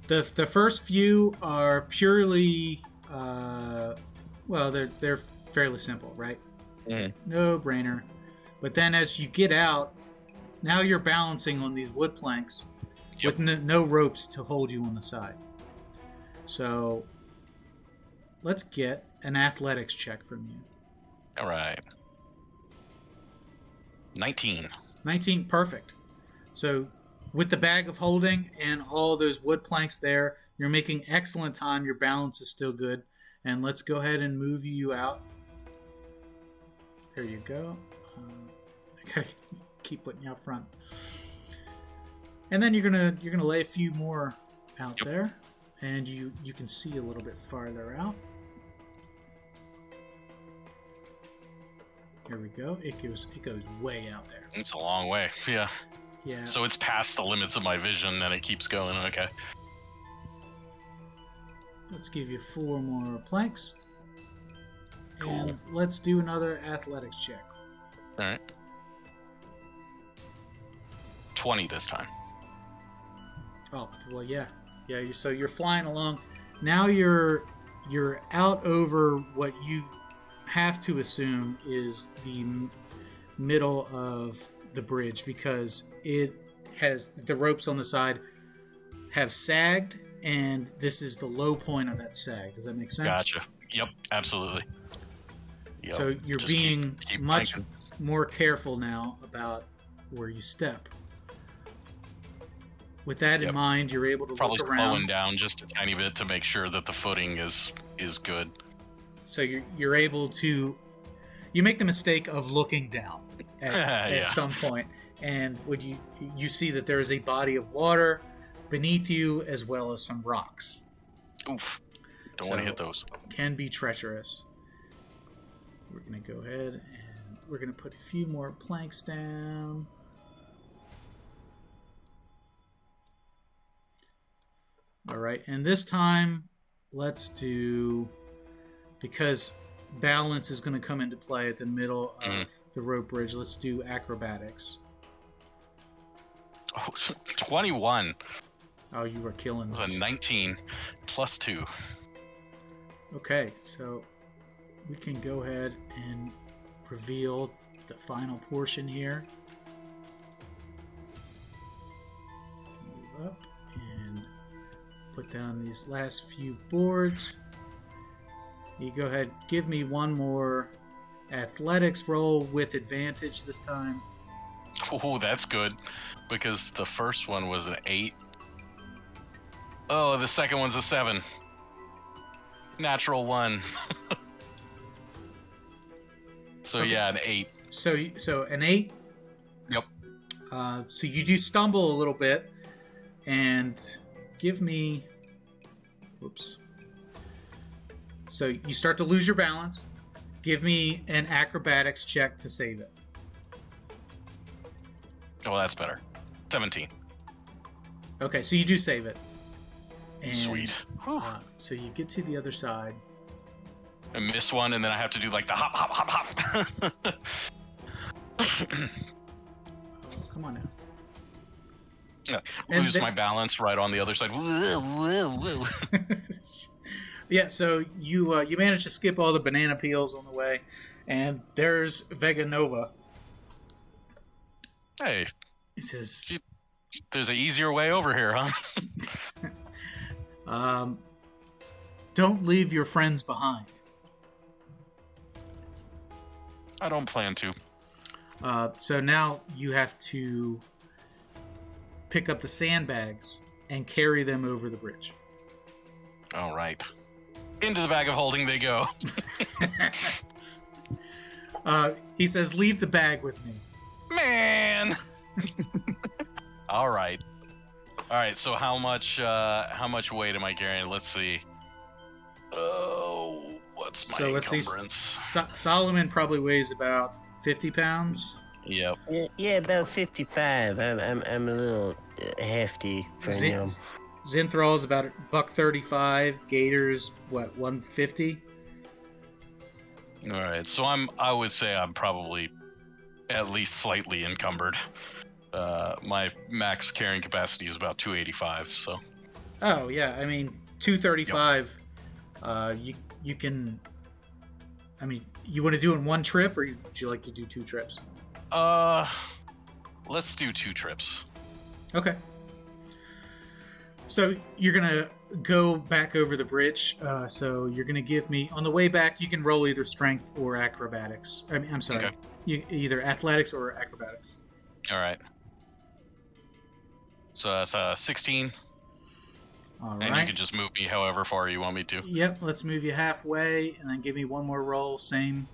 the first few are purely, they're fairly simple, right? No brainer. But then as you get out, now you're balancing on these wood planks with no ropes to hold you on the side. So let's get an athletics check from you. All right. 19. 19, perfect. So with the bag of holding and all those wood planks there, you're making excellent time. Your balance is still good. And let's go ahead and move you out. There you go. I gotta keep putting you out front. And then you're gonna lay a few more out there, and you can see a little bit farther out. There we go. It goes way out there. It's a long way. Yeah. Yeah. So it's past the limits of my vision, and it keeps going. Okay. Let's give you 4 more planks. Cool. And let's do another athletics check. All right. 20 this time. Oh, well, yeah. Yeah, so you're flying along. Now you're out over what you have to assume is the middle of the bridge, because it has the ropes on the side have sagged, and this is the low point of that sag. Does that make sense? Gotcha. Yep, absolutely. Yep. So you're Just being keep much thinking. more careful now about where you step. With that in mind, you're able to Probably look slowing around. down just a tiny bit to make sure that the footing is good. So you're able to. You make the mistake of looking down at Yeah. some point, and when you see that there is a body of water beneath you as well as some rocks. Oof. Don't want to hit those. Can be treacherous. We're going to go ahead and we're going to put a few more planks down. All right, and this time let's do, because balance is going to come into play at the middle of the rope bridge, let's do acrobatics. Oh, 21. Oh, you are killing It was this. a 19 plus 2. Okay, so we can go ahead and reveal the final portion here. Move up and put down these last few boards. You go ahead, give me one more athletics roll with advantage this time. Oh, that's good, because the first one was an 8. Oh, the second one's a 7. Natural 1. So Okay. yeah, an 8. So an 8. Yep. So you do stumble a little bit, and give me. Whoops. So you start to lose your balance. Give me an acrobatics check to save it. Oh, that's better. 17. Okay, so you do save it. And, Sweet. so you get to the other side. I miss one, and then I have to do like the hop, hop, hop, hop. Oh, come on now. Yeah, And lose then- my balance right on the other side. Yeah, so you manage to skip all the banana peels on the way, and there's Vega Nova. Hey, It says, there's an easier way over here, huh? "Don't leave your friends behind." I don't plan to. So now you have to pick up the sandbags and carry them over the bridge. All right. Into the bag of holding they go. He says, "Leave the bag with me." Man. All right. All right. So how much weight am I carrying? Let's see. Oh, what's my So let's see. encumbrance? Solomon probably weighs about 50 pounds. Yep. Yeah, about 55. I'm a little hefty for him. Zinthral is about $135. Gator's what, 150? All right. So I would say I'm probably at least slightly encumbered. My max carrying capacity is about 285. So. Oh yeah, I mean 235. You can. I mean, you want to do it in one trip, or would you like to do 2 trips? Let's do 2 trips. Okay. So you're gonna go back over the bridge. So you're gonna give me on the way back. You can roll either strength or acrobatics. I mean, I'm sorry, Okay. either athletics or acrobatics. All right. So that's 16, All and you right. can just move me however far you want me to. Yep. Let's move you halfway, and then give me one more roll. Same.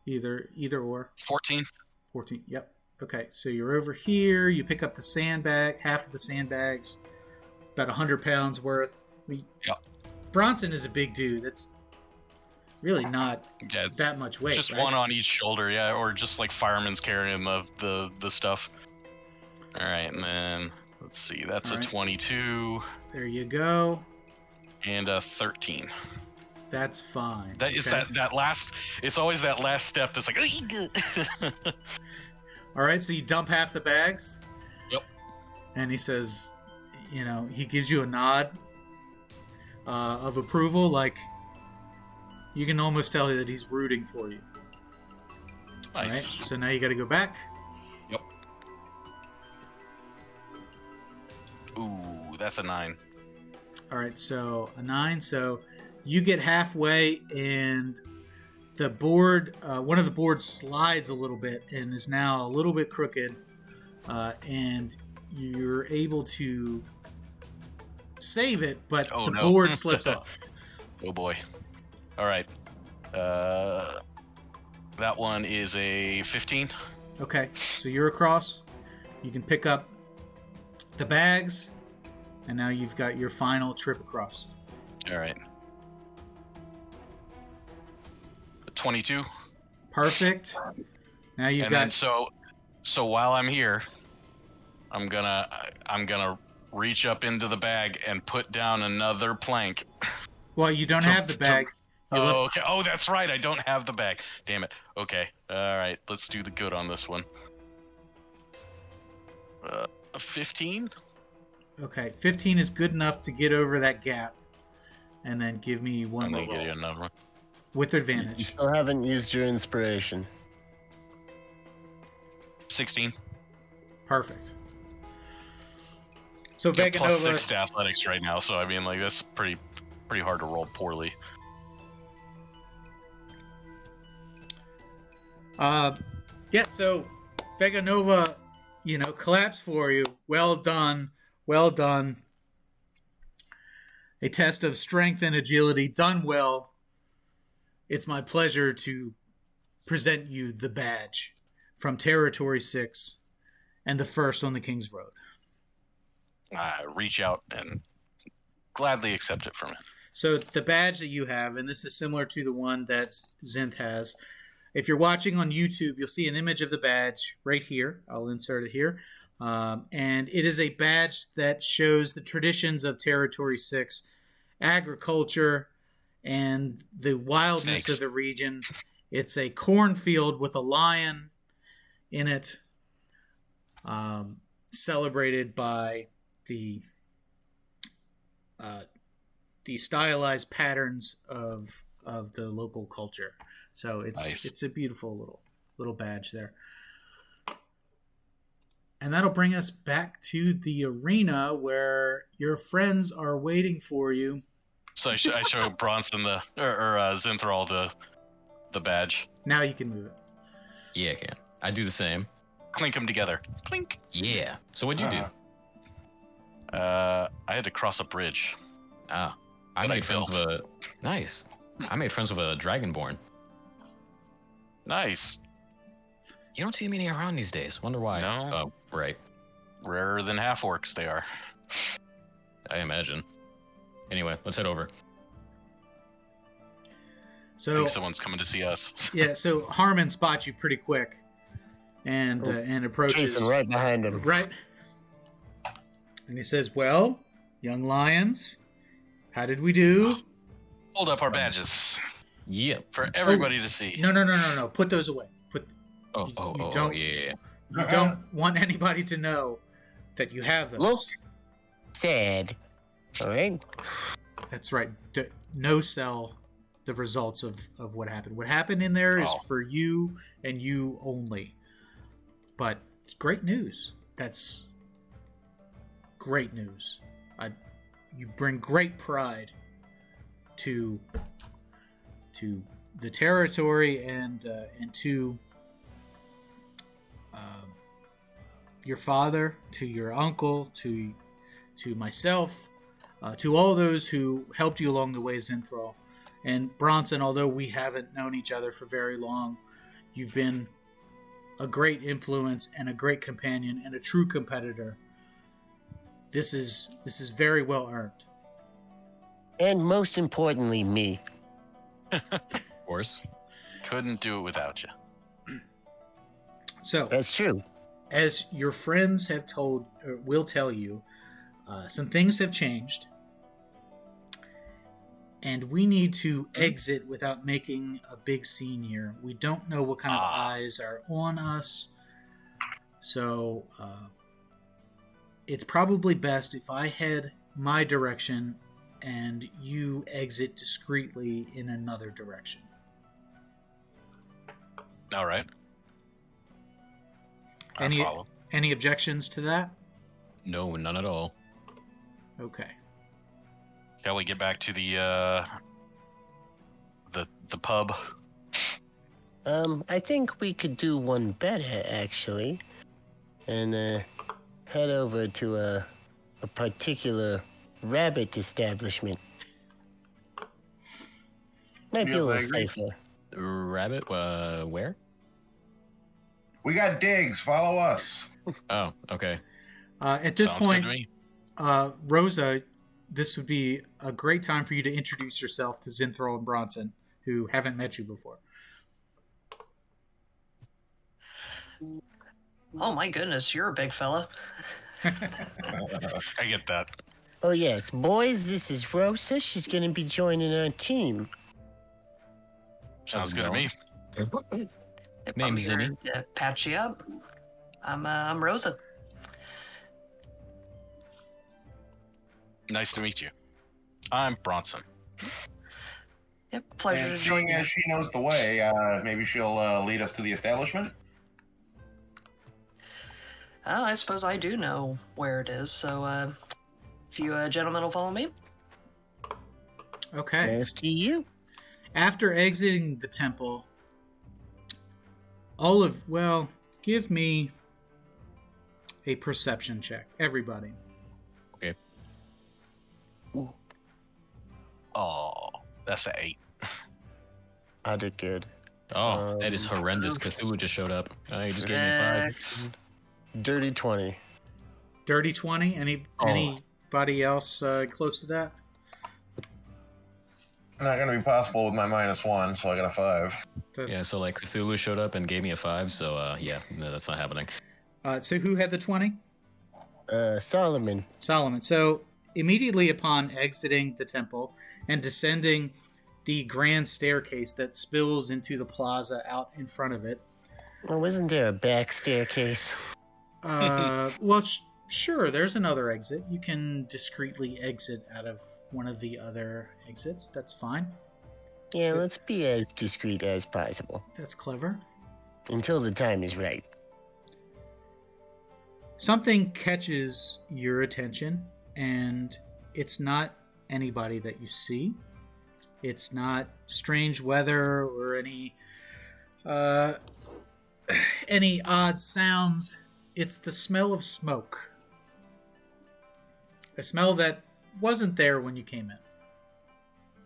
Either or. 14. 14. Yep. Okay. So you're over here. You pick up the sandbag. Half of the sandbags, about 100 pounds worth. Yep. Bronson is a big dude. That's really not Yeah, it's that much weight. just right? one on each shoulder, yeah, or just like firemen's carrying the stuff. All right, and then let's see, that's All a right. 22 There you go. and a 13. That's fine. That is Okay. that last. It's always that last step that's like. All right. So you dump half the bags. Yep. And he says, he gives you a nod of approval, like you can almost tell that he's rooting for you. All Nice. right. So now you got to go back. Yep. Ooh, that's a 9. All right. So a 9. So you get halfway, and the board, one of the boards slides a little bit and is now a little bit crooked, and you're able to save it, but Oh, the no. board slips off. Oh boy. All right. That one is a 15. Okay, so you're across. You can pick up the bags, and now you've got your final trip across. All right. 22. Perfect. Now you've And got. then so while I'm here, I'm gonna reach up into the bag and put down another plank. Well, you don't have the bag. You left- Okay. Oh, that's right. I don't have the bag. Damn it. Okay. All right. Let's do the good on this one. 15. Okay, 15 is good enough to get over that gap, and then give me one I'm more gonna get you roll another one. with You advantage. still haven't used your inspiration. 16. Perfect. So Got Vega plus Nova. 6 to athletics right now, so I mean, like, that's pretty hard to roll poorly. Yeah, so Vega Nova, claps for you. Well done. Well done. A test of strength and agility done well. It's my pleasure to present you the badge from Territory 6 and the first on the King's Road. Reach out and gladly accept it from it. So the badge that you have, and this is similar to the one that Zinth has. If you're watching on YouTube, you'll see an image of the badge right here. I'll insert it here. And it is a badge that shows the traditions of Territory 6, agriculture, and the wildness Snakes. of the region. It's a cornfield with a lion in it, celebrated by the stylized patterns of the local culture. So Nice. it's a beautiful little badge there. And that'll bring us back to the arena where your friends are waiting for you. So I show Bronson or Zinthral the badge. Now you can move it. Yeah, I can. I do the same. Clink them together. Clink. Yeah. So what'd you do? I had to cross a bridge. Ah, I That I made friends built. with a nice. I made friends with a dragonborn. Nice. You don't see many around these days. Wonder why. No. Oh, right. Rarer than half orcs they are. I imagine. Anyway, let's head over. I So think someone's coming to see us. yeah, so Harmon spots you pretty quick, and approaches Chasing right behind him. right. And he says, "Well, young lions, how did we do?" Hold up our badges Yep. for everybody to see. No. Put those away. Oh, You- oh, you oh, don't- yeah. You don't want anybody to know that you have those. Look. Sad. All right. That's right. No sell the results of what happened. What happened in there is Oh. for you and you only. But it's great news. That's great news. You bring great pride to the territory and to your father, to your uncle, to myself, to all those who helped you along the way, Zinthral. And Bronson, although we haven't known each other for very long, you've been a great influence and a great companion and a true competitor. This is very well earned. And most importantly, me. Of course. Couldn't do it without you. So, That's true. as your friends have told, or will tell you, some things have changed. And we need to exit without making a big scene here. We don't know what kind of eyes are on us. So, it's probably best if I head my direction and you exit discreetly in another direction. All right. I follow. Any objections to that? No, none at all. Okay. Shall we get back to the pub? I think we could do one better, actually. And, head over to a particular rabbit establishment. Might be Yes, a I little agree. safer. Rabbit? Where? We got digs. Follow us. Oh, okay. At this Sounds point, good to me. Rosa, this would be a great time for you to introduce yourself to Zinthral and Bronson, who haven't met you before. Oh my goodness, you're a big fella. I get that. Oh yes, boys, this is Rosa. She's gonna be joining our team. Sounds good to me. If I'm Name's here Zinni. to patch you up, I'm Rosa. Nice to meet you. I'm Bronson. Yep, pleasure And to join seeing you. as she knows the way, maybe she'll lead us to the establishment. Oh, I suppose I do know where it is, so if you gentlemen will follow me. Okay. Nice to you. After exiting the temple, give me a perception check. Everybody. Okay. Oh, that's an 8. I did good. Oh, that is horrendous. Cthulhu just showed up. He just gave me 5. Six. Dirty 20. Dirty 20. Anybody else close to that? Not going to be possible with my -1, so I got a 5. Yeah, so like Cthulhu showed up and gave me a 5, so yeah, no, that's not happening. So who had the 20? Solomon. Solomon. So immediately upon exiting the temple and descending the grand staircase that spills into the plaza out in front of it. Well, wasn't there a back staircase? Sure, there's another exit. You can discreetly exit out of one of the other exits. That's fine. Yeah, let's be as discreet as possible. That's clever. Until the time is right. Something catches your attention, and it's not anybody that you see. It's not strange weather or any odd sounds. It's the smell of smoke. A smell that wasn't there when you came in.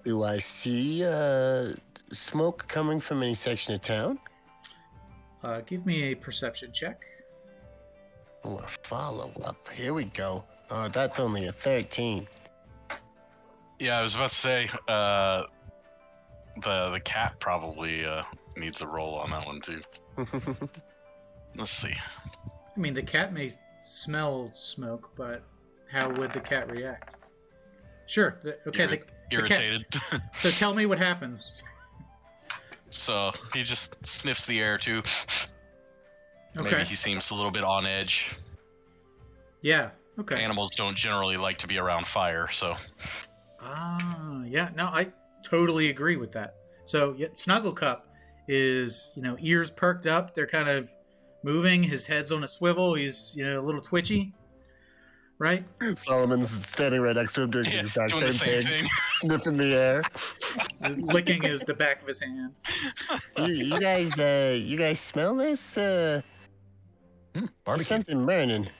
Do I see smoke coming from any section of town? Give me a perception check. Oh, a follow-up. Here we go. Oh, that's only a 13. Yeah, I was about to say, the cat probably needs a roll on that one too. Let's see. I mean, the cat may smell smoke, but how would the cat react? Sure. Okay. The cat. Irritated. So tell me what happens. So he just sniffs the air too. Okay. Maybe he seems a little bit on edge. Yeah. Okay. Animals don't generally like to be around fire, so. Yeah. No, I totally agree with that. So Snugglecup is, ears perked up. They're kind of moving. His head's on a swivel. He's, a little twitchy. Right? Solomon's standing right next to him doing the exact doing the same same thing. Sniffing the air. Licking the back of his hand. You guys smell this? There's Barbecue. something burning.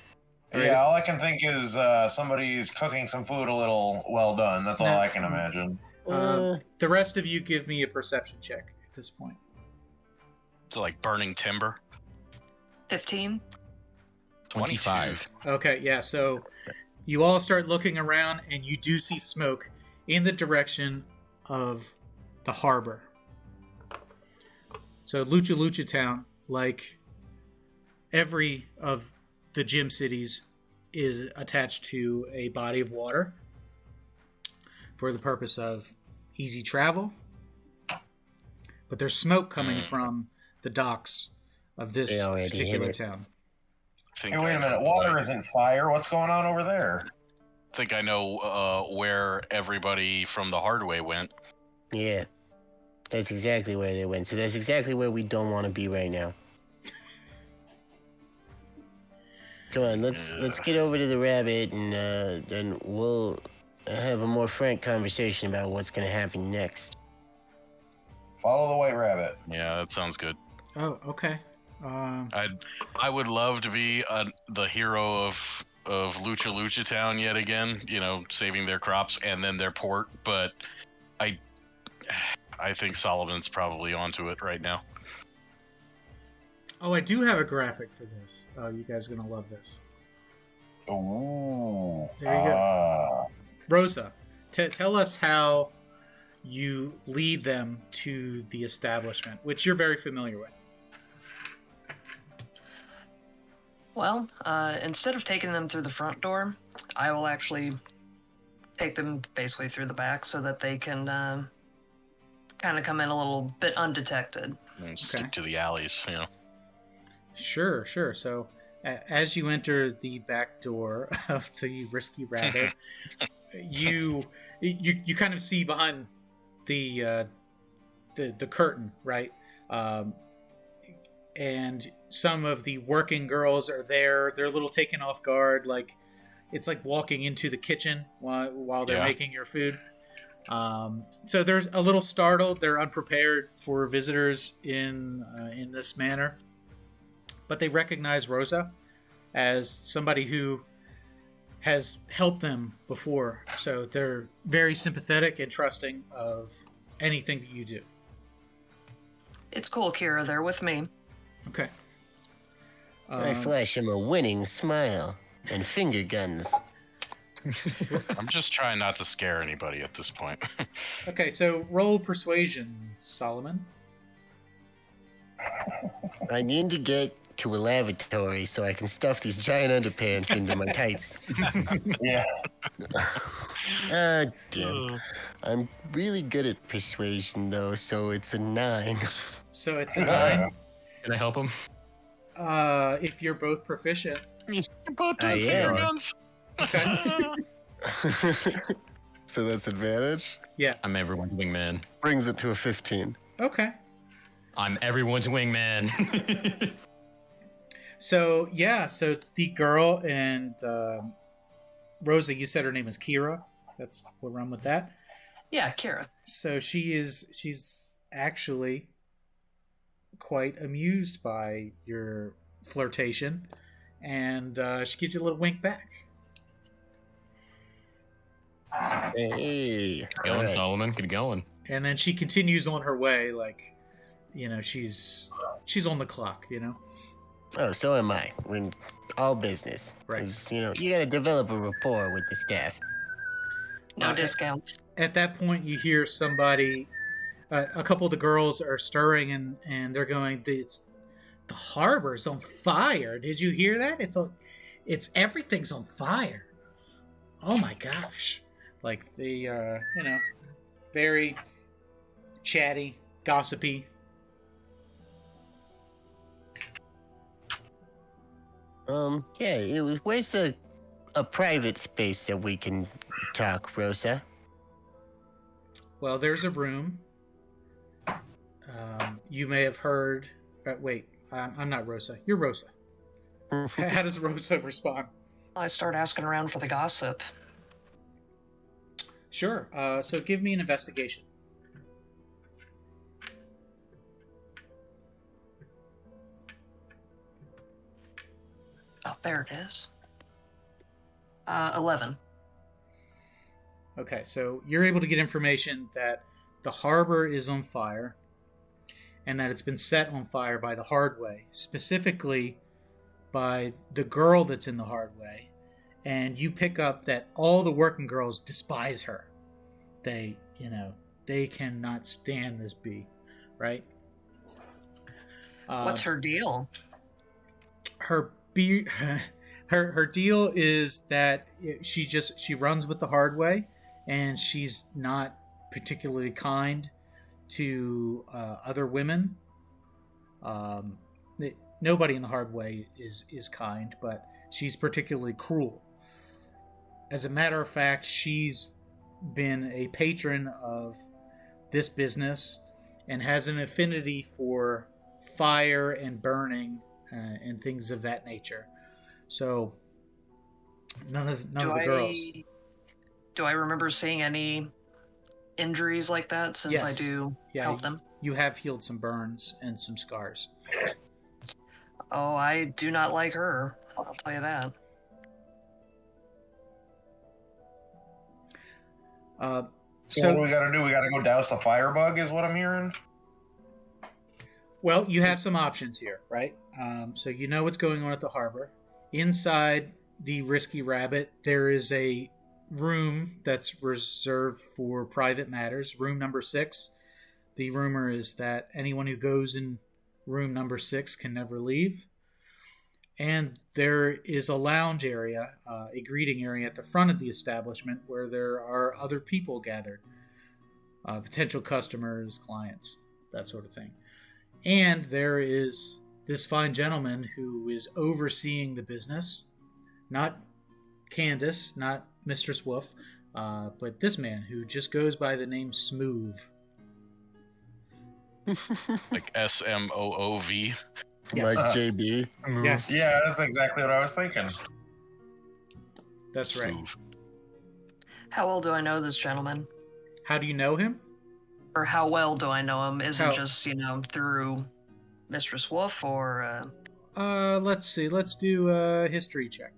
Yeah, all I can think is somebody's cooking some food a little well done. That's all I can imagine. The rest of you give me a perception check at this point. So like burning timber. 15. 25. Okay, yeah, so you all start looking around and you do see smoke in the direction of the harbor. So Lucha Lucha Town, like every of the gym cities, is attached to a body of water for the purpose of easy travel. But there's smoke coming from the docks of this They already particular hit it. town. Hey, wait a minute. Water isn't fire. What's going on over there? I think I know where everybody from the hard way went. Yeah. That's exactly where they went. So that's exactly where we don't want to be right now. Come on, let's get over to the rabbit and then we'll have a more frank conversation about what's gonna happen next. Follow the white rabbit. Yeah, that sounds good. Oh, okay. I would love to be the hero of Lucha Lucha Town yet again. You know, saving their crops and then their port. But I think Solomon's probably onto it right now. Oh, I do have a graphic for this. Oh, you guys are gonna love this. Oh. There you go. Rosa, tell us how you lead them to the establishment, which you're very familiar with. Well, instead of taking them through the front door, I will actually take them basically through the back so that they can kind of come in a little bit undetected. And stick to the alleys, you know. Sure. So, as you enter the back door of the Risky Rabbit, you kind of see behind the curtain, right? And some of the working girls are there. They're a little taken off guard, like it's like walking into the kitchen while they're making your food. So they're a little startled. They're unprepared for visitors in this manner. But they recognize Rosa as somebody who has helped them before. So they're very sympathetic and trusting of anything that you do. It's cool, Kira. They're with me. Okay. I flash him a winning smile and finger guns. I'm just trying not to scare anybody at this point. Okay, so roll persuasion, Solomon. I need to get to a lavatory so I can stuff these giant underpants into my tights. Yeah. Damn. I'm really good at persuasion, though, so it's a 9. So it's a 9. Can I help him? If you're both proficient. Both I finger am. guns. Okay. So that's advantage. Yeah. I'm everyone's wingman. Brings it to a 15. Okay. I'm everyone's wingman. So the girl and Rosa, you said her name is Kira. We'll run with that. Yeah, Kira. So she's actually quite amused by your flirtation, and she gives you a little wink back. Hey. Keep going, Alright. Solomon. Keep going. And then she continues on her way, like, you know, she's on the clock, you know. Oh, so am I. We're in all business. Right. 'Cause, you know, you gotta develop a rapport with the staff. No discount. At that point, you hear somebody. A couple of the girls are stirring, and they're going. The harbor's on fire. Did you hear that? It's everything's on fire. Oh my gosh! Like they very chatty, gossipy. Yeah, where's a private space that we can talk, Rosa? Well, there's a room. You may have heard. Wait, I'm not Rosa. You're Rosa. How does Rosa respond? I start asking around for the gossip. Sure. So give me an investigation. Oh, there it is. 11. Okay, so you're able to get information that the harbor is on fire and that it's been set on fire by the hard way, specifically by the girl that's in the hard way. And you pick up that all the working girls despise her. They cannot stand this bee, right? What's her deal? Her deal is that she runs with the hard way, and she's not particularly kind to other women. Nobody in the hard way is kind, but she's particularly cruel. As a matter of fact, she's been a patron of this business and has an affinity for fire and burning and things of that nature. So none of the girls. Do I remember seeing any injuries like that since Yes. I do help them? You have healed some burns and some scars. Oh, I do not like her. I'll tell you that. So what do we gotta do? We gotta go douse a firebug, is what I'm hearing. Well, you have some options here, right? So you know what's going on at the harbor. Inside the Risky Rabbit, there is a room that's reserved for private matters, room number 6. The rumor is that anyone who goes in room number 6 can never leave. And there is a lounge area, a greeting area at the front of the establishment where there are other people gathered, potential customers, clients, that sort of thing. And there is this fine gentleman who is overseeing the business, not Candace, not Mistress Wolf, but this man who just goes by the name Smooth. Like SMOOV. Yes. Like JB. Yes. Yeah, that's exactly what I was thinking. That's right. Smooth. How well do I know this gentleman? How do you know him? Or how well do I know him? Is How- it just, through Mistress Wolf or... Let's see. Let's do a history check.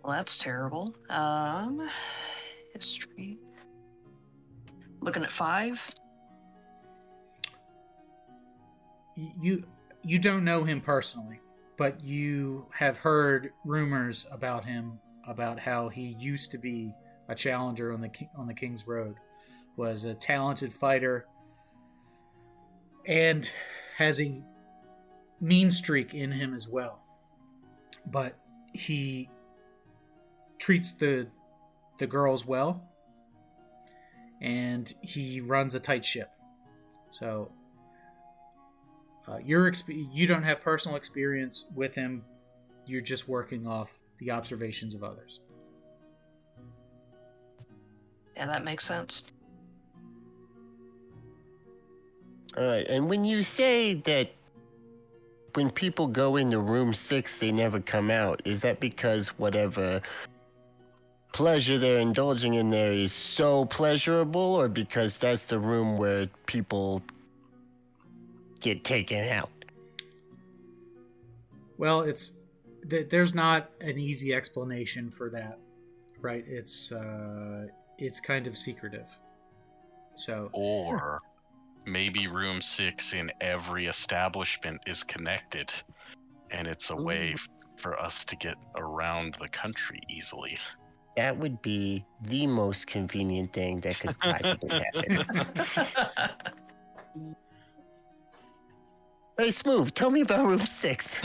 Well, that's terrible. History. Looking at 5. You don't know him personally, but you have heard rumors about him, about how he used to be a challenger on the King's Road, was a talented fighter, and has a mean streak in him as well. But he treats the girls well, and he runs a tight ship. So you don't have personal experience with him. You're just working off the observations of others. Yeah, that makes sense. All right, and when you say that when people go into room 6, they never come out, is that because whatever pleasure they're indulging in there is so pleasurable, or because that's the room where people get taken out? Well, there's not an easy explanation for that, right? It's kind of secretive. So Or maybe room 6 in every establishment is connected, and it's a way for us to get around the country easily. That would be the most convenient thing that could possibly happen. Hey, Smooth, tell me about room 6.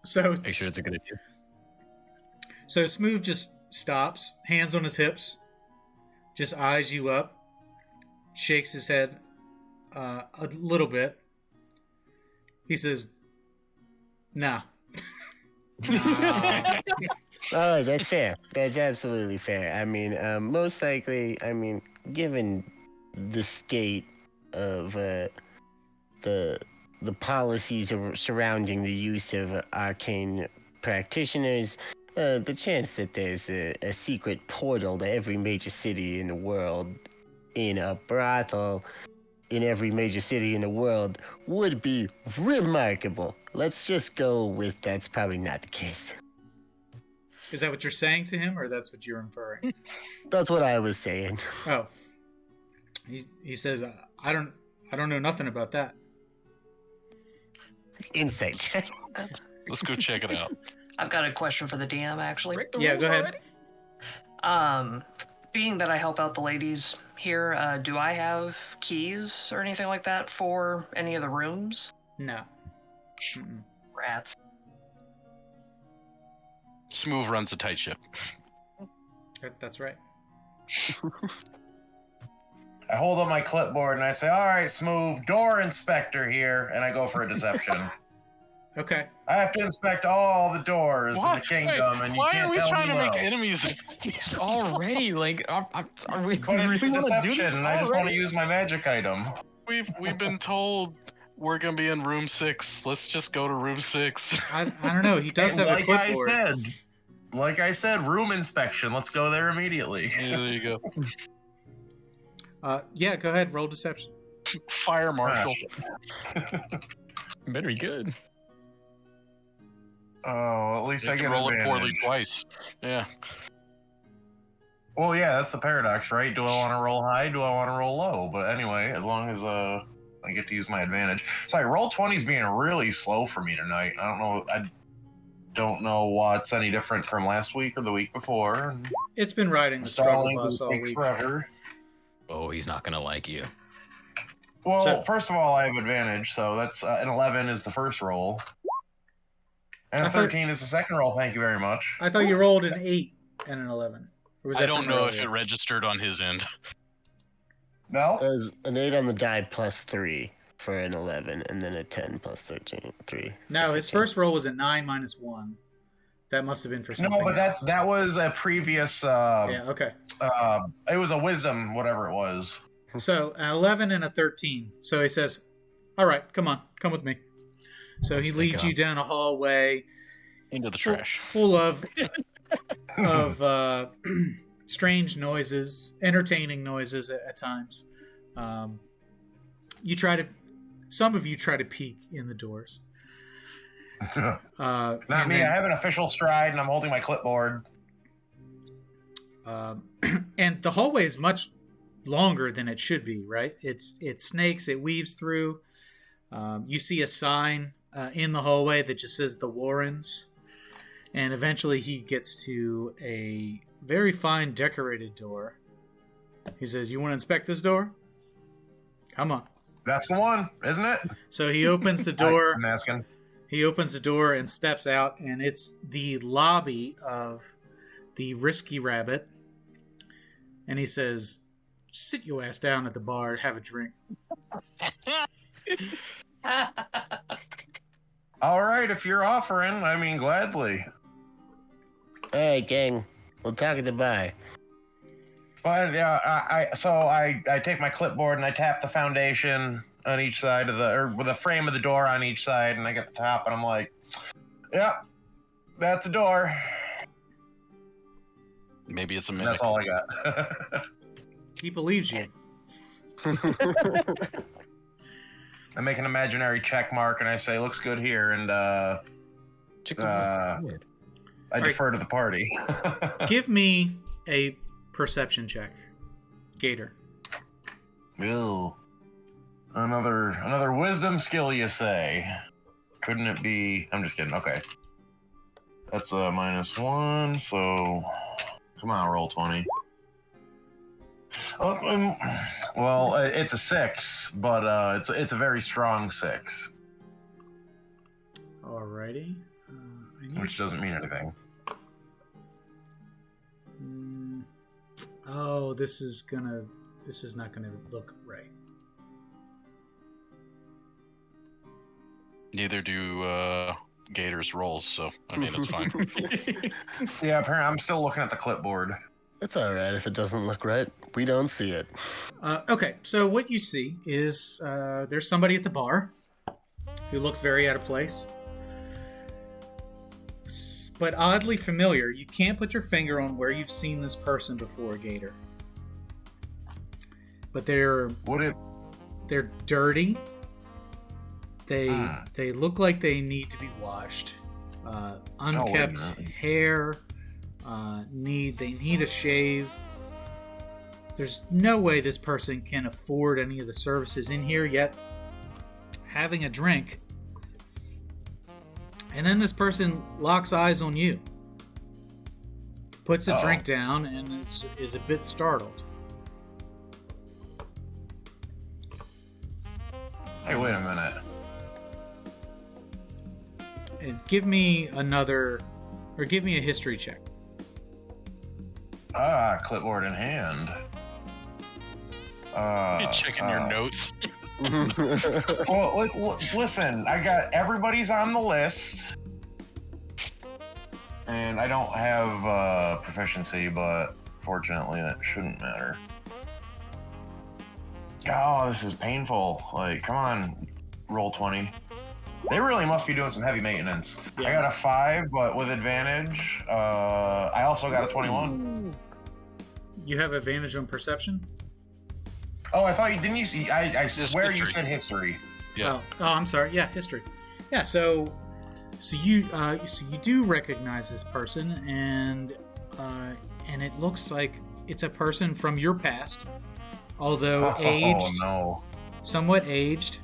so Make sure it's a good idea. So Smooth just stops, hands on his hips, just eyes you up, shakes his head a little bit. He says, "Nah." Nah. All right, that's fair. That's absolutely fair. I mean, most likely, given the state of the policies surrounding the use of arcane practitioners, the chance that there's a secret portal to every major city in the world in a brothel in every major city in the world would be remarkable. Let's just go with that's probably not the case. Is that what you're saying to him, or that's what you're inferring? That's what I was saying. Oh, he says, "I don't know nothing about that." Insight check. Let's go check it out. I've got a question for the DM, actually. Yeah, go ahead. Being that I help out the ladies here, do I have keys or anything like that for any of the rooms? No. Mm-mm. Rats. Smooth runs a tight ship. That's right. I hold up my clipboard and I say, "All right, Smooth, door inspector here," and I go for a deception. Okay. I have to inspect all the doors in the kingdom, and you Why can't are we tell trying me to make no. enemies? Already, like, we But it's a really want to do this deception, and I just want to already? use my magic item. We've been told we're gonna be in room 6. Let's just go to room 6. I don't know. He does have a clipboard. Like I said, room inspection. Let's go there immediately. Yeah, there you go. Yeah, go ahead. Roll deception. Fire marshal. Better be good. Oh, at least You I can get roll it advantage. poorly twice. Yeah. Well, yeah, that's the paradox, right? Do I want to roll high? Do I want to roll low? But anyway, as long as I get to use my advantage. Sorry, roll 20 is being really slow for me tonight. I don't know what's any different from last week or the week before. It's been riding the struggle Stalling bus all takes week. forever. Oh, he's not gonna like you. Well, So- first of all, I have advantage, so that's an 11 is the first roll. And a I thought- 13 is the second roll, thank you very much. I thought you rolled an 8 and an 11. Or was I that don't from know if earlier? it registered on his end. No? It was an 8 on the die plus 3 for an 11, and then a 10 plus 13, 3. No, his first roll was a 9 minus 1. That must have been for something No, but else. that was a previous, Yeah, okay. it was a wisdom, whatever it was. So, an 11 and a 13. So he says, all right, come with me. So he leads you down a hallway Into the trash. full of strange noises, entertaining noises at times. Some of you try to peek in the doors. Not and me. then- I have an official stride and I'm holding my clipboard. And the hallway is much longer than it should be, right? It snakes, it weaves through. You see a sign in the hallway that just says the Warrens. And eventually he gets to a very fine decorated door. He says, you want to inspect this door? Come on. That's the one, isn't it? So he opens the door. I'm asking. He opens the door and steps out, and it's the lobby of the Risky Rabbit. And he says, sit your ass down at the bar and have a drink. All right, if you're offering, I mean, gladly. All right, gang. We'll talk at the bar. But yeah, I take my clipboard and I tap the foundation on each side with the frame of the door on each side, and I get the top, and I'm like, yep, that's a door. Maybe it's a And mimic. that's all I got. He believes you. I make an imaginary check mark and I say, looks good here, and Chicken weird. I defer to the party. Give me a perception check. Gator. Ew. Another wisdom skill, you say? Couldn't it be? I'm just kidding. Okay. That's a -1, so come on, roll 20. Well, it's a 6, but it's a very strong 6, Alrighty. which doesn't mean anything. Oh, this is not gonna look right. Neither do Gator's rolls, so I mean it's fine. Yeah, apparently I'm still looking at the clipboard. It's all right if it doesn't look right. We don't see it. Okay, so what you see is there's somebody at the bar who looks very out of place, but oddly familiar. You can't put your finger on where you've seen this person before, Gator. But they're dirty. They look like they need to be washed. Unkept hair. They need a shave. There's no way this person can afford any of the services in here, yet having a drink. And then this person locks eyes on you, puts a drink down, and is a bit startled. Hey, wait a minute. And give me a history check. Clipboard in hand. You checking your notes. Well, listen, I got everybody's on the list, and I don't have proficiency, but fortunately that shouldn't matter. Oh, this is painful. Like, come on, roll 20. They really must be doing some heavy maintenance. Yeah. I got a 5, but with advantage. I also got a 21. You have advantage on perception? Oh, I thought you didn't. You see? I Just swear you history. said history. Yeah. Oh, I'm sorry. Yeah, history. Yeah, so you do recognize this person, and it looks like it's a person from your past, although aged, no. somewhat aged.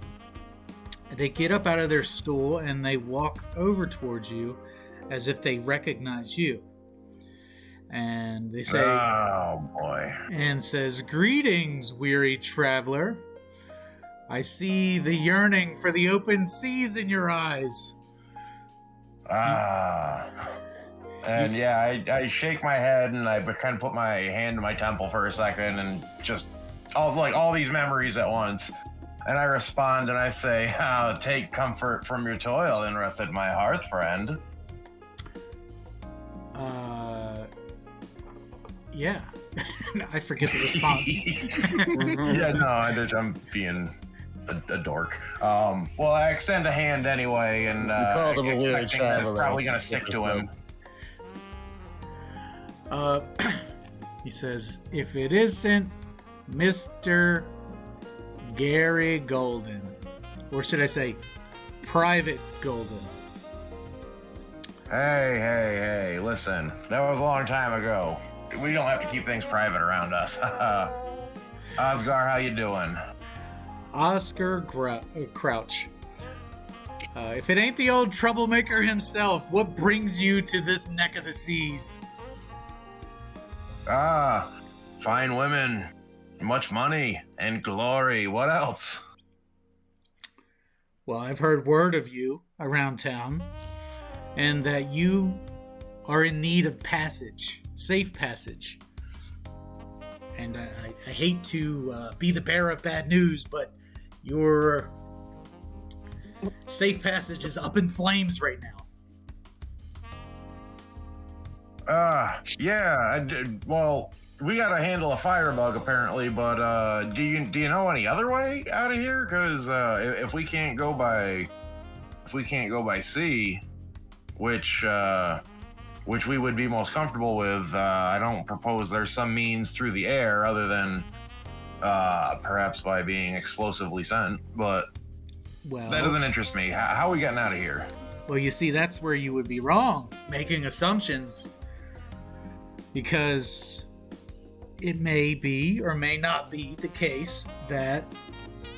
They get up out of their stool and they walk over towards you, as if they recognize you, and they say, "Oh boy," and says, "Greetings, weary traveler. I see the yearning for the open seas in your eyes." And yeah, I shake my head and I kind of put my hand to my temple for a second and just all these memories at once. And I respond and I say, "Take comfort from your toil and rest at my hearth, friend." Yeah. I forget the response. Yeah, no, I'm being a dork. Well, I extend a hand anyway, and called him a weird expecting that it's traveler. probably gonna stick to him. He says, "If it isn't Mr. Gary Golden," or should I say, Private Golden. Hey, listen, that was a long time ago. We don't have to keep things private around us. Osgar, how you doing? Oscar Crouch. If it ain't the old troublemaker himself, what brings you to this neck of the seas? Fine women, much money, and glory. What else? Well, I've heard word of you around town, and that you are in need of passage, safe passage. And I hate to be the bearer of bad news, but your safe passage is up in flames right now. Yeah. Well, we got to handle a firebug apparently, but do you know any other way out of here? Because if we can't go by sea, which we would be most comfortable with, I don't propose there's some means through the air other than perhaps by being explosively sent. But Well, that doesn't interest me. How are we getting out of here? Well, you see, that's where you would be wrong, making assumptions. Because it may be or may not be the case that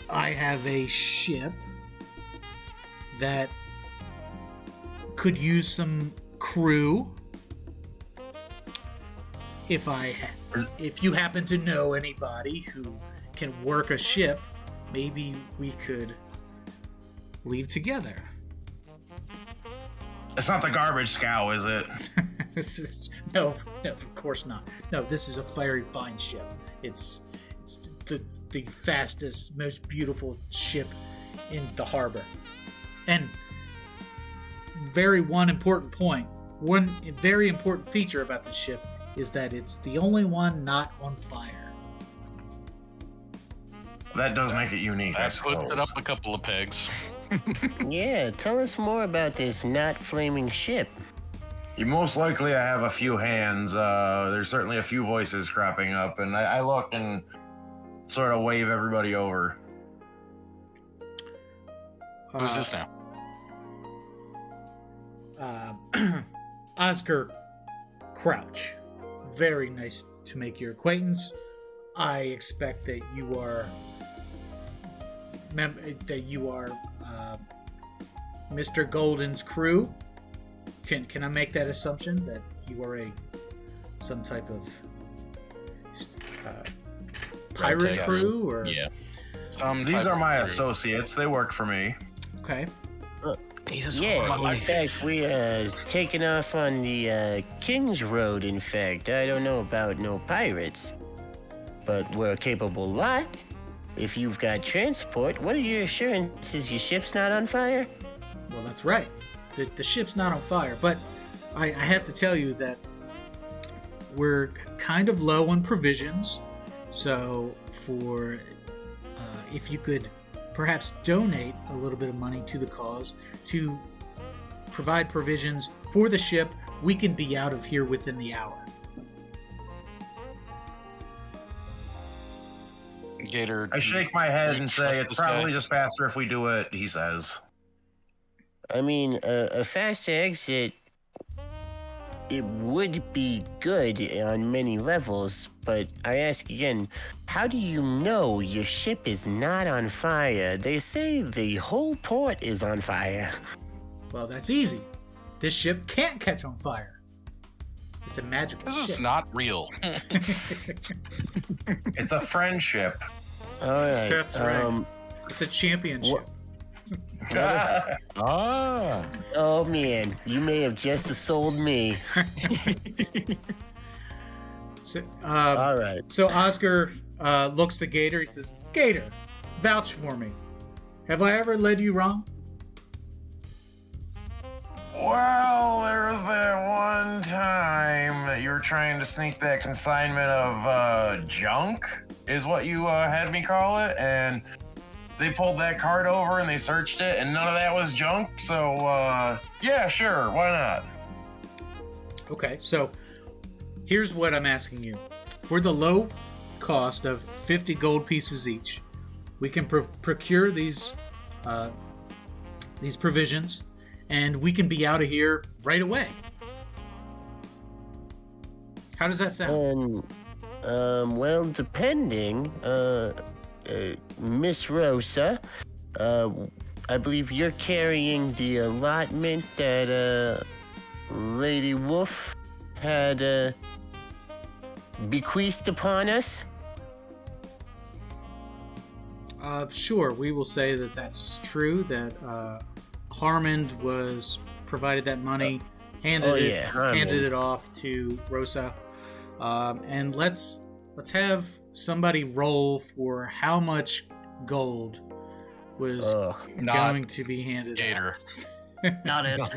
I have a ship that could use some crew. If you happen to know anybody who can work a ship, maybe we could leave together. It's not the garbage scow, is it? No, of course not. No, this is a very fine ship. It's the fastest, most beautiful ship in the harbor. And one very important feature about this ship is that it's the only one not on fire. That does make it unique, I That suppose. puts it up a couple of pegs. Yeah, tell us more about this not flaming ship. You most likely have a few hands. There's certainly a few voices cropping up, and I look and sort of wave everybody over. Who's this now? Oscar Crouch. Very nice to make your acquaintance. I expect that you are Mr. Golden's crew. Can I make that assumption that you are some type of pirate Right, crew or Yeah. These are my associates. They work for me. Okay. Yeah, in fact, we taking off on the King's Road, in fact. I don't know about no pirates, but we're a capable lot. If you've got transport, what are your assurances your ship's not on fire? Well, that's right. The ship's not on fire, but I have to tell you that we're kind of low on provisions. So if you could perhaps donate a little bit of money to the cause to provide provisions for the ship, we can be out of here within the hour. Gator. I shake my head and say trust it's this probably guy? just faster if we do it, he says. I mean, a fast exit, it would be good on many levels, but I ask again, how do you know your ship is not on fire? They say the whole port is on fire. Well, that's easy. This ship can't catch on fire. It's a magical This ship. is not real. It's a friendship. All right. That's right. It's a championship. Ah. Oh man, you may have just sold me. So, All right. so Oscar looks to Gator. He says, Gator, vouch for me. Have I ever led you wrong? Well, there was that one time that you were trying to sneak that consignment of junk, is what you had me call it, and they pulled that cart over and they searched it, and none of that was junk, so, yeah, sure, why not? Okay, so here's what I'm asking you. For the low cost of 50 gold pieces each, we can procure these provisions, and we can be out of here right away. How does that sound? Well, depending, Miss Rosa, I believe you're carrying the allotment that Lady Wolf had bequeathed upon us. Sure, we will say that that's true, that Harmond was provided that money, handed it off to Rosa. And let's have somebody roll for how much gold was going to be handed Gator. Not it. out.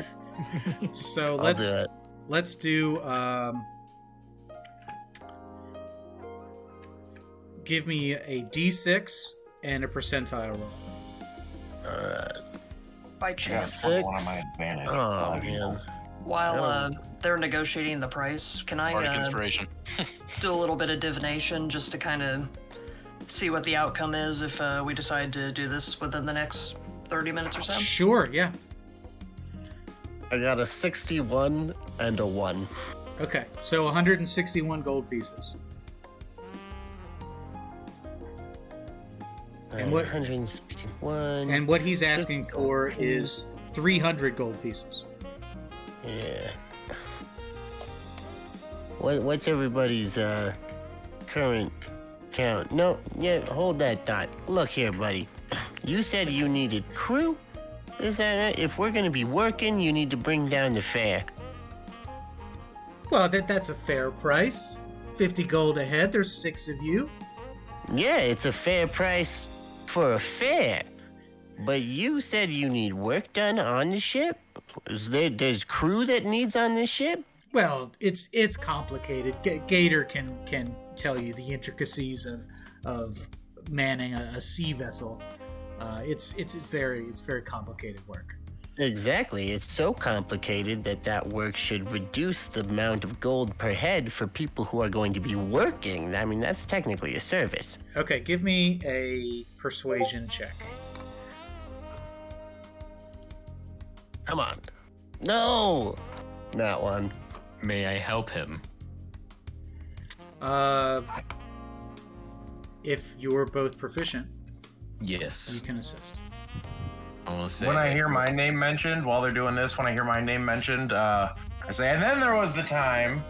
So I'll do it. let's do give me a D6 and a percentile roll. By I got chance, one on my advantage. Oh man. while they're negotiating the price, can Bardic I inspiration. do a little bit of divination just to kind of see what the outcome is if we decide to do this within the next 30 minutes or so? Sure, yeah. I got a 61 and a 1. Okay, so 161 gold pieces. And what- 161. And what he's asking for is 300 gold pieces. Yeah. What's everybody's current count? No, yeah, hold that thought. Look here, buddy. You said you needed crew? Is that right? If we're gonna be working, you need to bring down the fare. Well, that's a fair price. 50 gold a head, there's 6 of you. Yeah, it's a fair price for a fare. But you said you need work done on the ship? There's crew that needs on this ship? Well, it's complicated. Gator can tell you the intricacies of manning a sea vessel. It's very complicated work. Exactly. It's so complicated that work should reduce the amount of gold per head for people who are going to be working. I mean, that's technically a service. Okay, give me a persuasion check. Come on. No! Not one. May I help him? If you're both proficient, Yes. you can assist. I want to say. When I hear my name mentioned, while they're doing this, when I hear my name mentioned, I say, and then there was the time,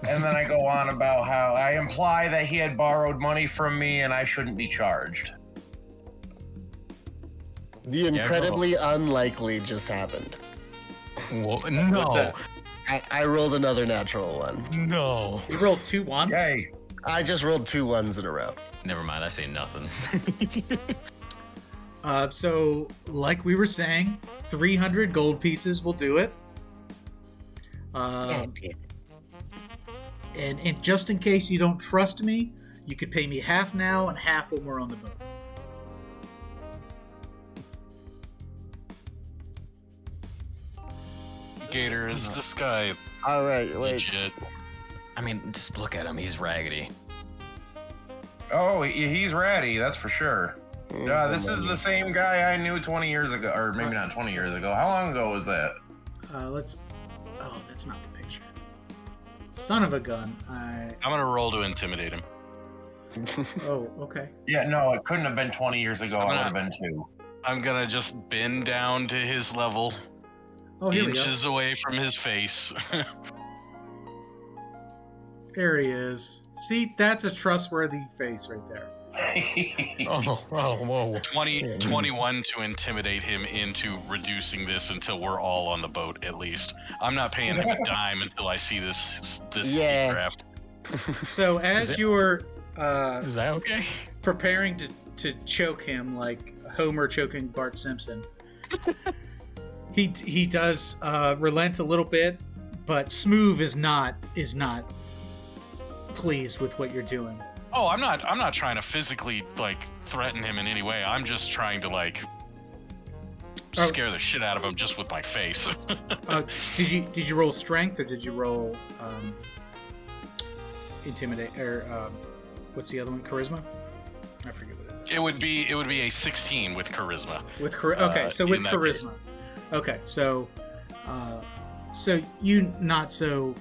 and then I go on about how I imply that he had borrowed money from me and I shouldn't be charged. The incredibly unlikely just happened. Whoa, no. What's that? I rolled another natural one. No. You rolled 2 ones? Yay. I just rolled 2 ones in a row. Never mind. I say nothing. So, like we were saying, 300 gold pieces will do it. And just in case you don't trust me, you could pay me half now and half when we're on the boat. Gator, is this guy All right, wait. legit? I mean, just look at him. He's raggedy. Oh, he's ratty, that's for sure. This is the same guy I knew 20 years ago, or maybe not 20 years ago. How long ago was that? Oh, that's not the picture. Son of a gun. I'm gonna roll to intimidate him. Oh, okay. Yeah, no, it couldn't have been 20 years ago. I would have been 2. I'm gonna just bend down to his level, Oh, here we go. inches away from his face. There he is. See, that's a trustworthy face right there. Oh, whoa. 21 to intimidate him into reducing this until we're all on the boat, at least. I'm not paying him a dime until I see this sea craft. So as you're Is that okay? preparing to choke him like Homer choking Bart Simpson, he does relent a little bit, but Smoove is not pleased with what you're doing. Oh, I'm not trying to physically threaten him in any way. I'm just trying to scare the shit out of him just with my face. Did you roll strength or did you roll intimidate or what's the other one? Charisma? I forget what it is. It would be a 16 with charisma. With okay, so with charisma. Okay, so you not so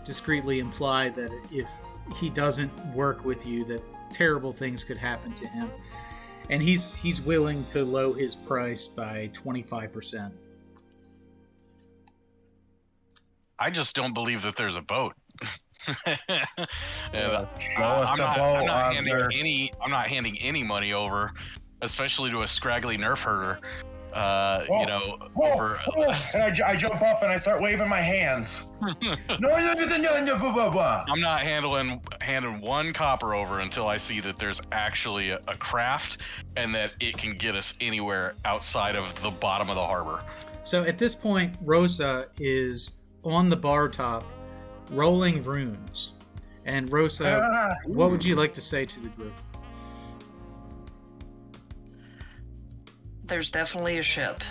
discreetly imply that if he doesn't work with you, that terrible things could happen to him, and he's willing to lower his price by 25%. I just don't believe that there's a boat. I'm not handing any money over, especially to a scraggly nerf herder. Over. And I jump up and I start waving my hands. No, I'm not handing one copper over until I see that there's actually a craft and that it can get us anywhere outside of the bottom of the harbor. So at this point, Rosa is on the bar top, rolling runes. And Rosa, what would you like to say to the group? There's definitely a ship.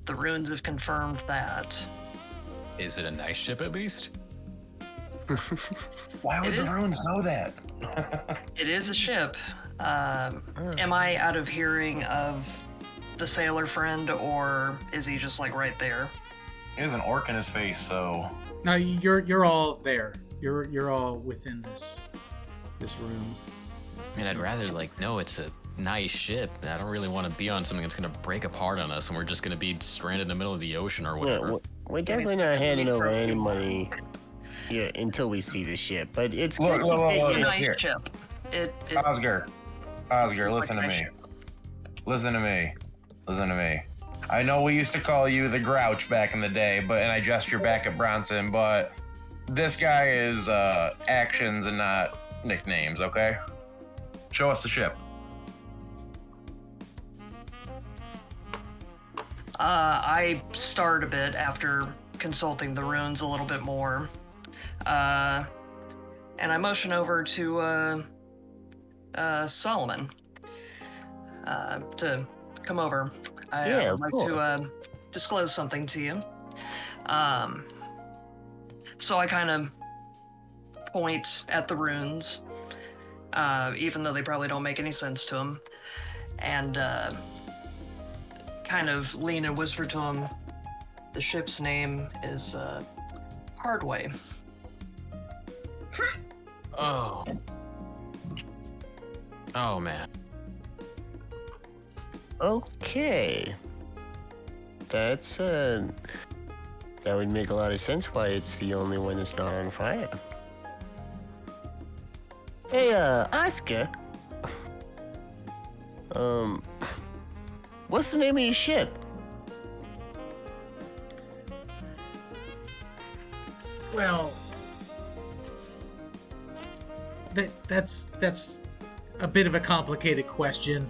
The runes have confirmed that. Is it a nice ship at least? Why would the runes know that? It is a ship. Am I out of hearing of the sailor friend, or is he just right there? He has an orc in his face, so. No, you're all there. You're all within this room. I mean, I'd rather know it's a nice ship. I don't really want to be on something that's going to break apart on us and we're just going to be stranded in the middle of the ocean or whatever. Yeah, we're definitely not handing over any money until we see the ship. But it's Look, a nice ship. Oscar, listen to me. Listen to me. I know we used to call you the Grouch back in the day, and I gesture back at Bronson, but this guy is actions and not nicknames, okay? Show us the ship. I start a bit after consulting the runes a little bit more. And I motion over to Solomon to come over. I would like to disclose something to you. So I kind of point at the runes, even though they probably don't make any sense to him, and kind of lean and whisper to him, the ship's name is Hardway. Oh man. Okay. That's that would make a lot of sense why it's the only one that's not on fire. Hey, Oscar. What's the name of your ship? Well, that's a bit of a complicated question.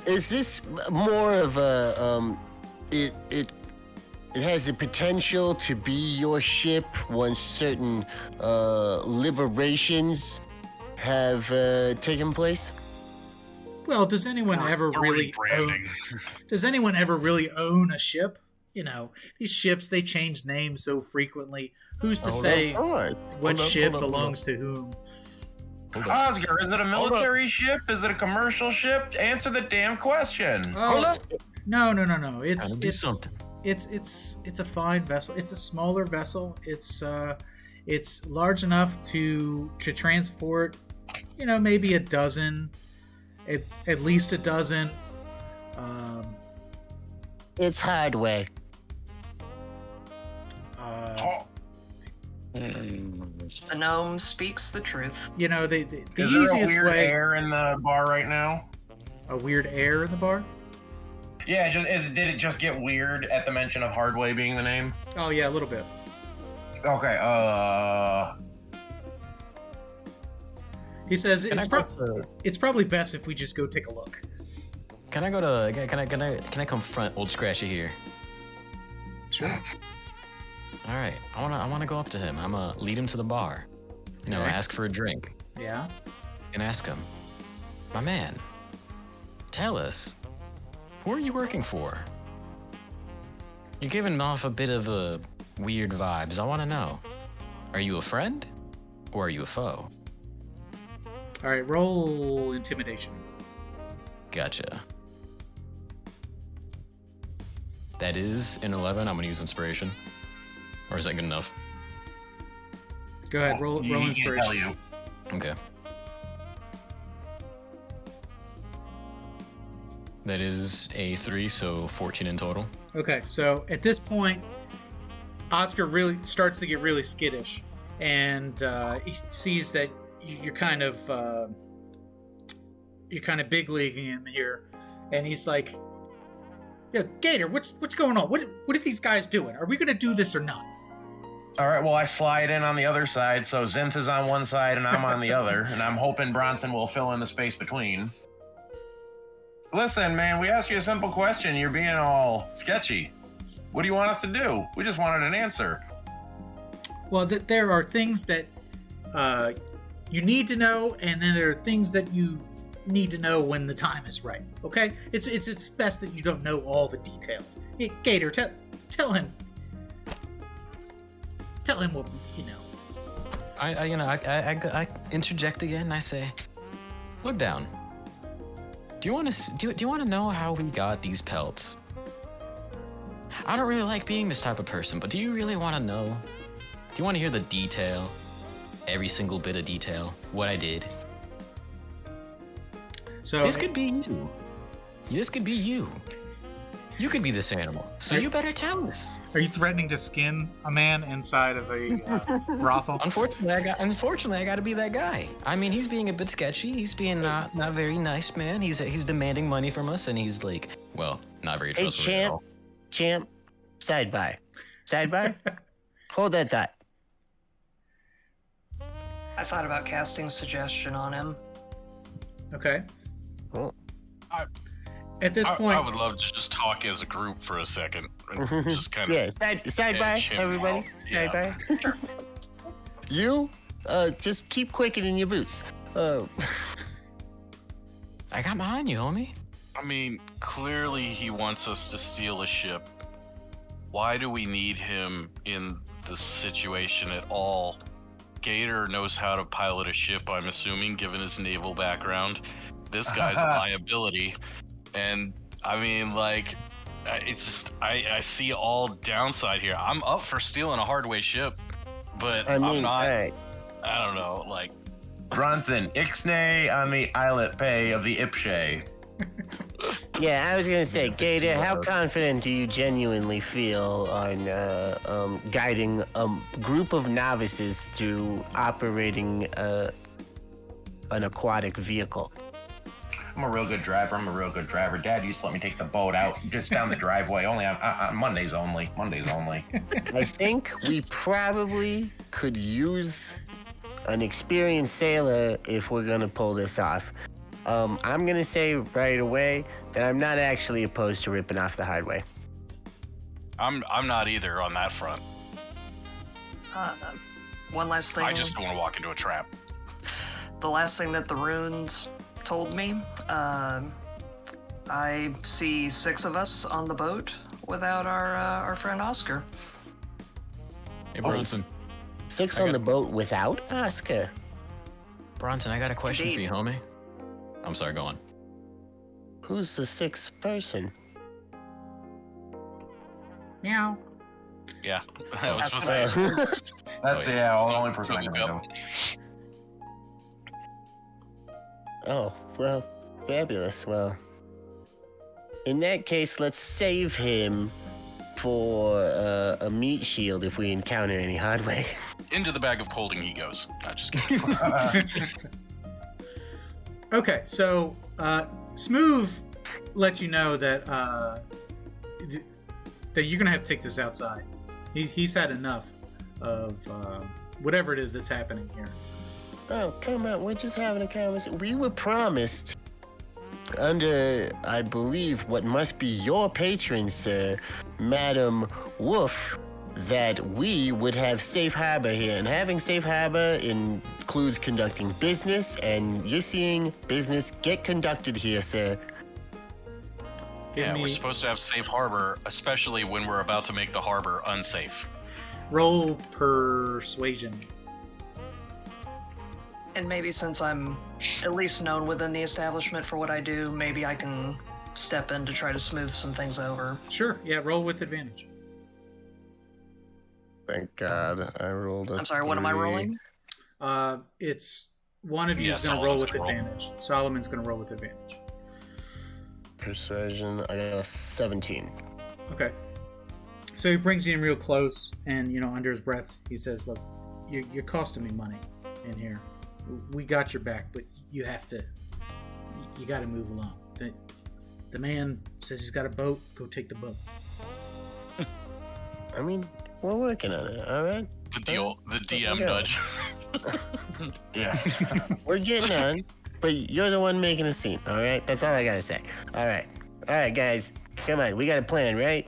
Is this more of a it has the potential to be your ship once certain liberations have taken place? Well, does anyone ever really own a ship? you know, these ships, they change names so frequently. Who's to Hold say Oh, what ship hold up. belongs to whom? Oscar, is it a military ship? Is it a commercial ship? Answer the damn question. Oh, no. It's Gotta do something. it's a fine vessel. It's a smaller vessel. It's large enough to transport, you know, maybe a dozen, at least a dozen. It's Hardway. Oh, The gnome speaks the truth. You know, the is there a easiest weird way. air in the bar right now? A weird air in the bar. Yeah, did it just get weird at the mention of Hardway being the name? Oh yeah, a little bit. Okay, He says Can it's probably best if we just go take a look. Can I confront Old Scratchy here? Sure. All right, I wanna go up to him. I'm gonna lead him to the bar. You know, Okay. ask for a drink Yeah. and ask him, my man, tell us, who are you working for? You're giving off a bit of a weird vibes. I want to know, are you a friend or are you a foe? All right. Roll intimidation. Gotcha. That is an 11. I'm gonna use inspiration. Or is that good enough? Go ahead. Roll he can't inspiration. tell you. Okay. That is a 3, so 14 in total. Okay, so at this point, Oscar really starts to get really skittish, and he sees that you're kind of big leaguing him here, and he's like, "Yeah, Gator, what's going on? What are these guys doing? Are we gonna do this or not?" All right, well, I slide in on the other side, so Zinth is on one side and I'm on the other, and I'm hoping Bronson will fill in the space between. Listen, man, we asked you a simple question. You're being all sketchy. What do you want us to do? We just wanted an answer. Well, there are things that you need to know, and then there are things that you need to know when the time is right. Okay, it's best that you don't know all the details. Hey, Gator, tell him what you know. I interject again. And I say, look down. Do you want to know how we got these pelts? I don't really like being this type of person, but do you really want to know? Do you want to hear the detail? Every single bit of detail. What I did. So This could be you. This could be you. You could be this animal. So you better tell us. are you threatening to skin a man inside of a brothel? Unfortunately, I got to be that guy. I mean, he's being a bit sketchy. He's being not very nice, man. He's demanding money from us, and he's like, well, not very Hey, trustworthy at all. champ, sidebar. Hold that thought. I thought about casting suggestion on him. Okay. Oh. At this I point, would love to just talk as a group for a second. And just kind of. Yeah, sidebar, edge him everybody. out. Yeah. Sidebar. You, just keep quickening your boots. I got mine, you homie. I mean, clearly he wants us to steal a ship. Why do we need him in this situation at all? Gator knows how to pilot a ship, I'm assuming, given his naval background. This guy's a liability. And, I mean, like, it's just, I see all downside here. I'm up for stealing a Hardway ship, but I mean, I'm not, alright. I don't know, like, Bronson, ixnay on the islet pay of the Ipshay. Yeah, I was gonna say, Gator, how confident do you genuinely feel on guiding a group of novices through operating an aquatic vehicle? I'm a real good driver. Dad used to let me take the boat out just down the driveway, only on Mondays only. I think we probably could use an experienced sailor if we're gonna pull this off. I'm gonna say right away that I'm not actually opposed to ripping off the Hardway. I'm not either on that front. One last thing. I just don't want to walk into a trap. The last thing that the runes told me, I see 6 of us on the boat. without our friend Oscar. Hey, Bronson. 6 I on got- the boat without Oscar. Bronson, I got a question Indeed. for you, homie. I'm sorry, go on. Who's the 6th person? Meow. Yeah, I was supposed to say. That's Oh, yeah, the So, only person I go, can go. think Oh, well, fabulous. Well, in that case, let's save him for a meat shield if we encounter any hardware. Into the bag of colding he goes. Not just kidding. of. Okay, so Smooth lets you know that that you're gonna have to take this outside. He's had enough of whatever it is that's happening here. Oh, come on. We're just having a conversation. We were promised under, I believe, what must be your patron, sir, Madam Wolf, that we would have safe harbor here. And having safe harbor includes conducting business, and you're seeing business get conducted here, sir. Give Yeah, me we're supposed to have safe harbor, especially when we're about to make the harbor unsafe. roll persuasion. And maybe since I'm at least known within the establishment for what I do, maybe I can step in to try to smooth some things over. Sure, yeah, roll with advantage. Thank God I rolled a I'm sorry, what am I 3. rolling? It's one of you Yeah, is going to roll Solomon's with gonna roll. advantage. Solomon's going to roll with advantage. Persuasion, I got a 17. Okay. So he brings you in real close, and under his breath, he says, "Look, you're costing me money in here. We got your back, but you have to. You got to move along. The man says he's got a boat. Go take the boat." I mean, we're working on it, all right? The DM Okay. nudge. Yeah. We're getting on, but you're the one making a scene, all right? That's all I gotta say. All right, guys, come on, we got a plan, right?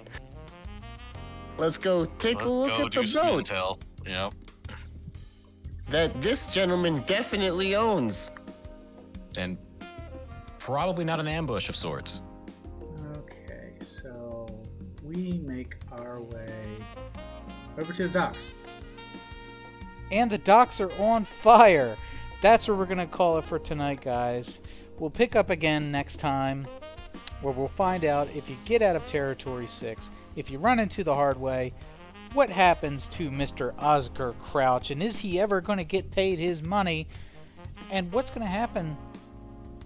Let's go take Let's a look go at do the some boat intel. Yep. that this gentleman definitely owns. And probably not an ambush of sorts. Okay, so we make our way over to the docks. And the docks are on fire. That's where we're going to call it for tonight, guys. We'll pick up again next time, where we'll find out if you get out of Territory 6, if you run into the hard way, what happens to Mr. Oscar Crouch, and is he ever going to get paid his money, and what's going to happen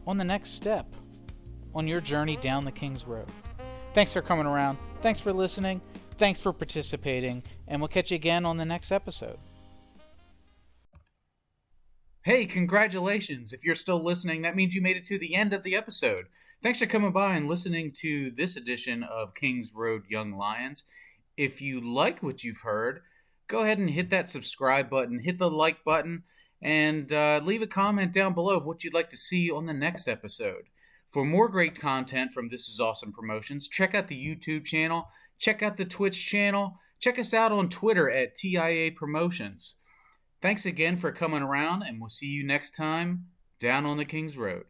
on the next step on your journey down the King's Road. Thanks for coming around. Thanks for listening. Thanks for participating, and we'll catch you again on the next episode. Hey, congratulations. If you're still listening, that means you made it to the end of the episode. Thanks for coming by and listening to this edition of King's Road Young Lions. If you like what you've heard, go ahead and hit that subscribe button, hit the like button, and leave a comment down below of what you'd like to see on the next episode. For more great content from This Is Awesome Promotions, check out the YouTube channel, check out the Twitch channel, check us out on Twitter at TIA Promotions. Thanks again for coming around, and we'll see you next time down on the King's Road.